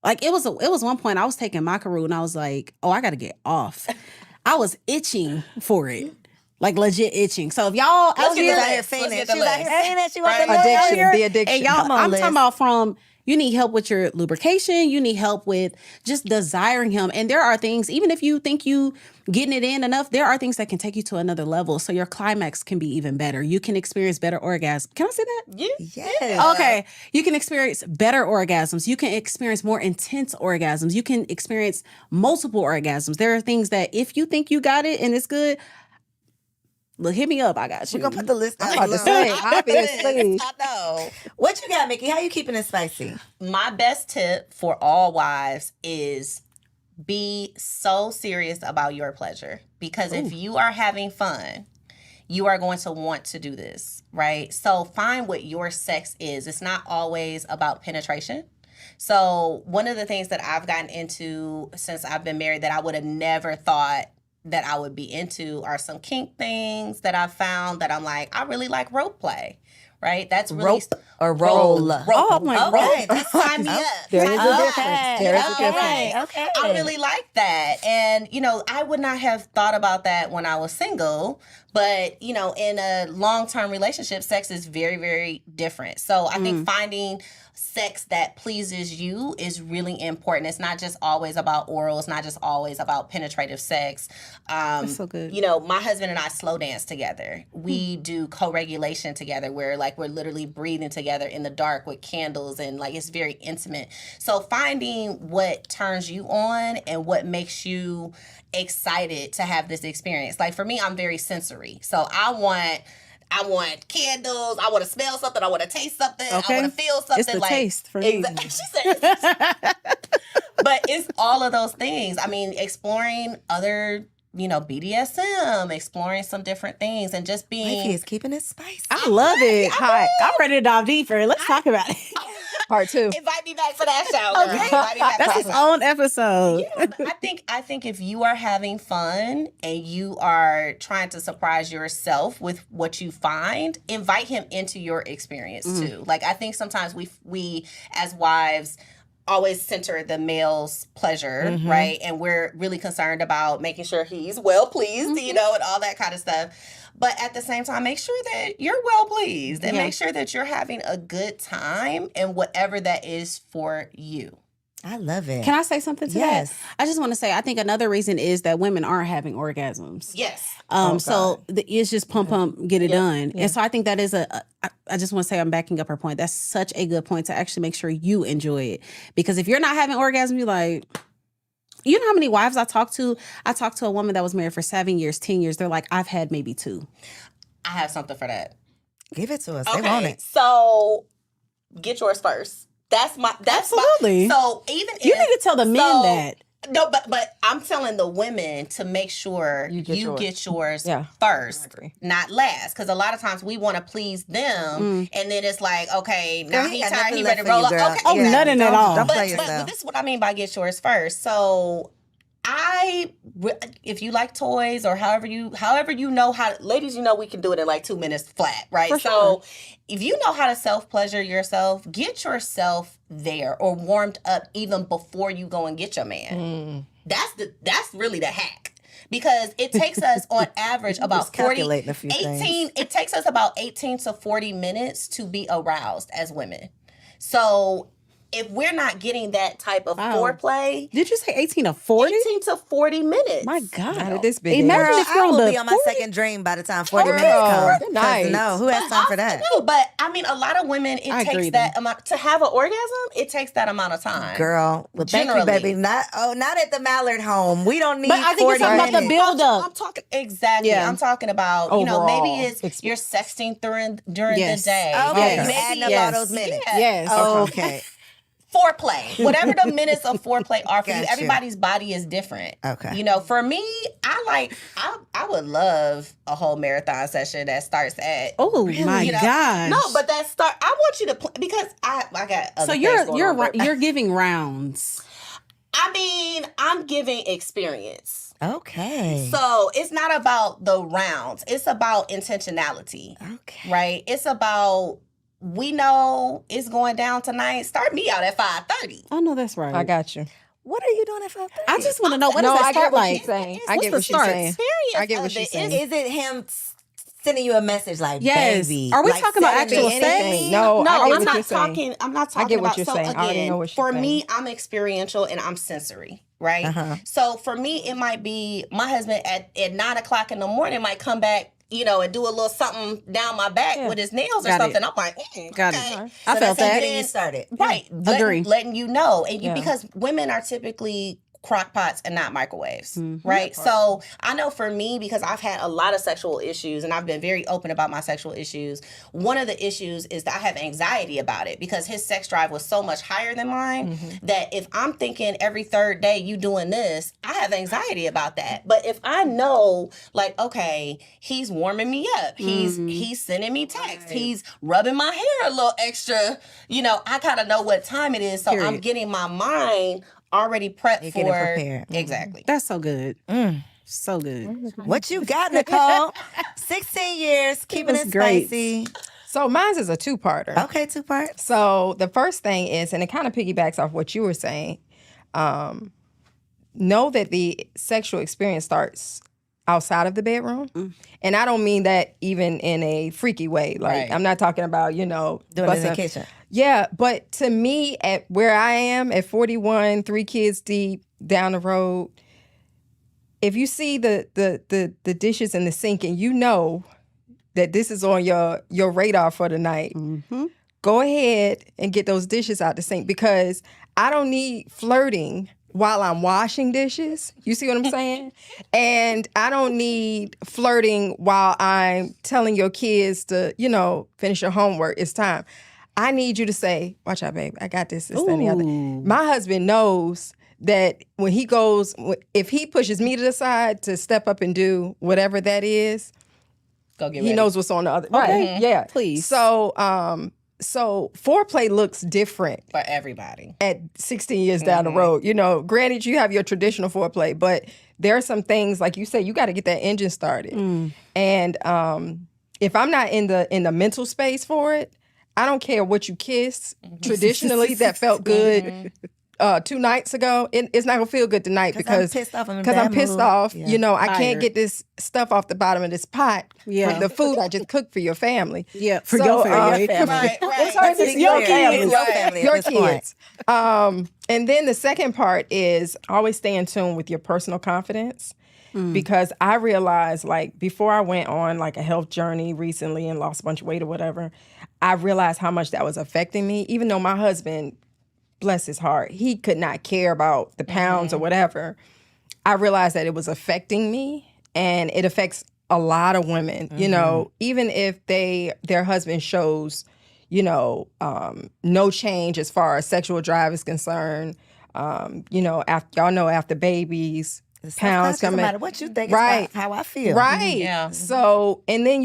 it was one point I was taking Macaroon and I was like, oh, I got to get off. I was itching for it. Like legit itching. So if y'all out She was here, out here saying Let's it. get the She was out here list. saying it. She was Right. out Addiction, here. the addiction. and y'all, Come on, I'm Liz. talking about from You need help with your lubrication. You need help with just desiring him. And there are things, even if you think you getting it in enough, there are things that can take you to another level. So your climax can be even better. You can experience better orgasms. Can I say that? Yes. Okay. You can experience better orgasms. You can experience more intense orgasms. You can experience multiple orgasms. There are things that if you think you got it and it's good, look, hit me up. I got you. We're going to put the list out. about to say, obviously. I know. What you got, Mickey? How you keeping it spicy? My best tip for all wives is be so serious about your pleasure. Because if you are having fun, you are going to want to do this, right? So find what your sex is. It's not always about penetration. So one of the things that I've gotten into since I've been married that I would have never thought that I would be into are some kink things that I've found that I'm like, I really like rope play, right? That's really Rope or roll? Oh, my Okay, God. that's sign me up. There is a Okay. difference. There is a Okay. difference. Okay. I really like that. And, I would not have thought about that when I was single. But, in a long-term relationship, sex is very, very different. So I think finding sex that pleases you is really important. It's not just always about oral. It's not just always about penetrative sex. That's so good. My husband and I slow dance together. We do co-regulation together where we're literally breathing together in the dark with candles and it's very intimate. So finding what turns you on and what makes you excited to have this experience. For me, I'm very sensory. So I want candles. I want to smell something. I want to taste something. Okay. I want to feel something. It's the taste for me. She said, but it's all of those things. I mean, exploring other, BDSM, exploring some different things, and just Mikey being. is keeping it spicy. I love it. Hi. I'm ready to dive deeper. Let's talk about it. Part 2. Invite me back for that show. Girl. Okay. Invite me back for That's that his show. own episode. Yeah, but I think if you are having fun and you are trying to surprise yourself with what you find, invite him into your experience too. I think sometimes we as wives always center the male's pleasure, right? And we're really concerned about making sure he's well pleased, and all that kind of stuff. But at the same time, make sure that you're well pleased and make sure that you're having a good time and whatever that is for you. I love it. Can I say something to Yes. that? I just want to say, I think another reason is that women aren't having orgasms. Yes. So it's just pump, get it done. And so I think that is I just want to say I'm backing up her point. That's such a good point to actually make sure you enjoy it. Because if you're not having orgasm, you're like, you know how many wives I talked to? I talked to a woman that was married for 7 years, 10 years. They're like, I've had maybe 2. I have something for that. Give it to us. They want it. So get yours first. That's Absolutely. So even You need to tell the men that. No, but I'm telling the women to make sure you get yours first, not last. Because a lot of times we want to please them, and then it's like, okay, now Girl, he's got tired, nothing he left ready to for roll you, up. girl. Okay, Oh, nothing at all. Don't but, play but yourself. this is what I mean by get yours first. So if you like toys or however you know how, ladies, we can do it in 2 minutes flat, right? For so sure. if you know how to self-pleasure yourself, get yourself there or warmed up even before you go and get your man. That's really the hack. Because it takes us on average about 18. It takes us about 18 to 40 minutes to be aroused as women. So if we're not getting that type of foreplay, Did you say 18 to 40? 18 to 40 minutes. My God. Not at this big Imagine age. if you're I on will the be on my 40. second dream by the time 40 minutes Girl, come. good night. No, who has time for that? No, but I mean, a lot of women, it I agree, takes that amount to have an orgasm. It takes that amount of time. Girl, well, thank you, Generally. baby. Not at the Mallard home. We don't need But I think 40 you're talking about the minutes. build up. I'm talking exactly. Yeah. I'm talking about Overall maybe it's you're sexting during Yes. the day. Okay, Yes. you adding up Yes. all those minutes. Yeah. Yes. Okay. Foreplay, whatever the minutes of foreplay are for you, Gotcha. everybody's body is different. Okay. For me, I would love a whole marathon session that starts at. Oh my gosh. No, but that start. I want you to play because I got. Other So things you're going on, but- you're giving rounds. I mean, I'm giving experience. Okay. So it's not about the rounds. It's about intentionality. Okay. Right? It's about, we know it's going down tonight. Start me out at 5:30. I know that's right. I got you. What are you doing at 5:30? I just want to know what No, does I that get start what like? she's saying. I What's get the what she's start? saying. I get what Experience she's of it saying. Is it him sending you a message like, Yes. baby. Are we like, talking about sending actual me sex? anything. No, No, I get I'm what not you're saying. talking. I'm not I talking get what about. you're So saying. I already again, know what for you're saying. me, I'm experiential and I'm sensory, right? Uh-huh. So for me, it might be my husband at 9:00 in the morning might come back, and do a little something down my back with his nails or Got it. something. I'm like, Got okay. it. So I felt that's how that. getting you started. Right. Agree. Letting you know. And Yeah. because women are typically crock pots and not microwaves, Mm-hmm. right? So I know for me, because I've had a lot of sexual issues and I've been very open about my sexual issues, one of the issues is that I have anxiety about it because his sex drive was so much higher than mine that if I'm thinking every third day you doing this, I have anxiety about that. But if I know, like, okay, he's warming me up, he's sending me texts, he's rubbing my hair a little extra, I kind of know what time it is, so I'm Period. getting my mind already prepped You're for getting prepared. exactly. That's so good. So good. What you got, Nicole? 16 years, keeping was it great. spicy. So mine's is a two-parter. Okay, 2 parts. So the first thing is, and it kind of piggybacks off what you were saying, know that the sexual experience starts outside of the bedroom. And I don't mean that even in a freaky way. Like, Right. I'm not talking about, Doing it in the busting- kitchen. Yeah, but to me, at where I am, at 41, 3 kids deep, down the road, if you see the dishes in the sink and you know that this is on your radar for the night, go ahead and get those dishes out the sink, because I don't need flirting while I'm washing dishes. You see what I'm saying? And I don't need flirting while I'm telling your kids to, finish your homework. It's time. I need you to say, watch out, babe. I got this, that, and the other. My husband knows that when he goes, if he pushes me to the side to step up and do whatever that is, Go get he ready. knows what's on the other. Okay. Right. Yeah. Please. So, so foreplay looks different for everybody. at 16 years down the road. Granted, you have your traditional foreplay, but there are some things, like you say, you got to get that engine started. And if I'm not in the mental space for it, I don't care what you kiss. Traditionally, that felt good 2 nights ago. It's not gonna feel good tonight because I'm pissed off. I'm pissed off. Yeah. I Tired. can't get this stuff off the bottom of this pot Yeah. for the food I just cooked for your family. Yeah, for So, your family. Right. It's hard to It's see your your kids. family. Your family at Your this point. kids. And then the second part is always stay in tune with your personal confidence. Because I realized, like, before I went on like a health journey recently and lost a bunch of weight or whatever, I realized how much that was affecting me. Even though my husband, bless his heart, he could not care about the pounds or whatever, I realized that it was affecting me, and it affects a lot of women. Even if their husband shows, no change as far as sexual drive is concerned. After babies, pounds No coming. matter what you think, Right. it's about how I feel. Right. Yeah. So, and then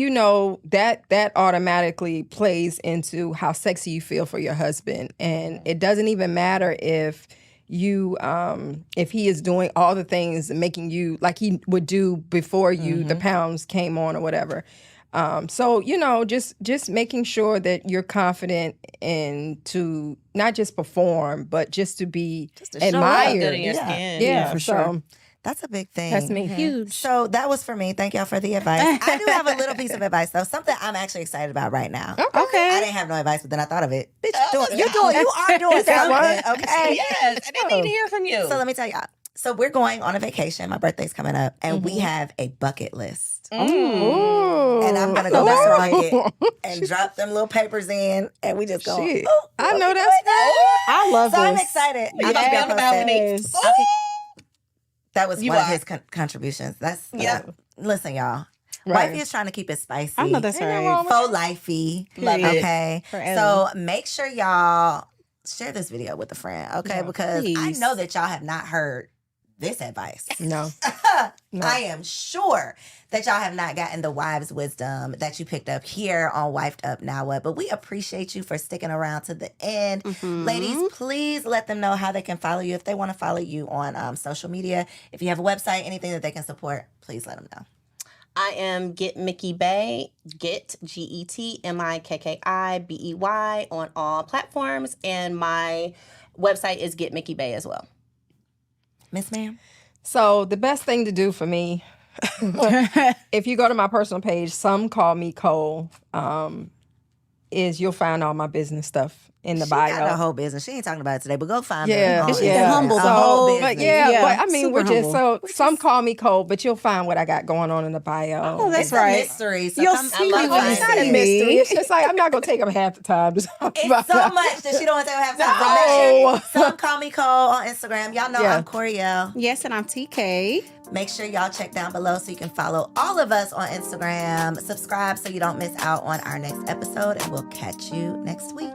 that automatically plays into how sexy you feel for your husband. And it doesn't even matter if if he is doing all the things and making you like he would do before the pounds came on or whatever. So, just making sure that you're confident and to not just perform, but just to be to show up admired. Good in your Yeah. skin. Yeah, for so sure. That's a big thing. that's me. Huge. So that was for me. Thank y'all for the advice. I do have a little piece of advice though. Something I'm actually excited about right now. I Okay. didn't have no advice, but then I thought of it. Bitch, you are doing something, okay? Yes, and I need to hear from you. So let me tell y'all. So we're going on a vacation. My birthday's coming up, and we have a bucket list. Ooh. And I'm gonna go back to Target and drop them little papers in, and we just go. Shit. "Ooh, I what know we that's doing now?" I love So I'm this. excited. You I'll gonna keep be y'all on the posted. balcony? I'll keep- That was You one of are. his contributions. That's Yeah. Listen, y'all. Right. Wifey is trying to keep it spicy. I know that's Ain't nothing right. wrong with Faux lifey. Love it. Okay. Forever. So make sure y'all share this video with a friend. Okay. Yeah. Because I Please. know that y'all have not heard this advice. No. No. I am sure that y'all have not gotten the wives' wisdom that you picked up here on Wifed Up Now What. But we appreciate you for sticking around to the end. Mhm. Ladies, please let them know how they can follow you if they want to follow you on social media. If you have a website, anything that they can support, please let them know. I am Get Mickey Bay, Get GetMikkibey on all platforms, and my website is Get Mickey Bay as well. Miss Ma'am? So the best thing to do for me if you go to my personal page, Some Call Me Cole, you'll find all my business stuff in the She bio. got the whole business. She ain't talking about it today, but go find Yeah, her. she's humble, the whole business. But but I mean, super we're just humble. some call me Cole, but you'll find what I got going on in the bio. Oh, that's It's right. a mystery. So You'll come see love when you finding It's not a see mystery. me. It's just like I'm not gonna take up half the time. To talk It's about so that. much that she don't want to have time. No. So make sure some call me Cole on Instagram. Y'all know Yeah. I'm Coriel. Yes, and I'm TK. Make sure y'all check down below so you can follow all of us on Instagram. Subscribe so you don't miss out on our next episode, and we'll catch you next week.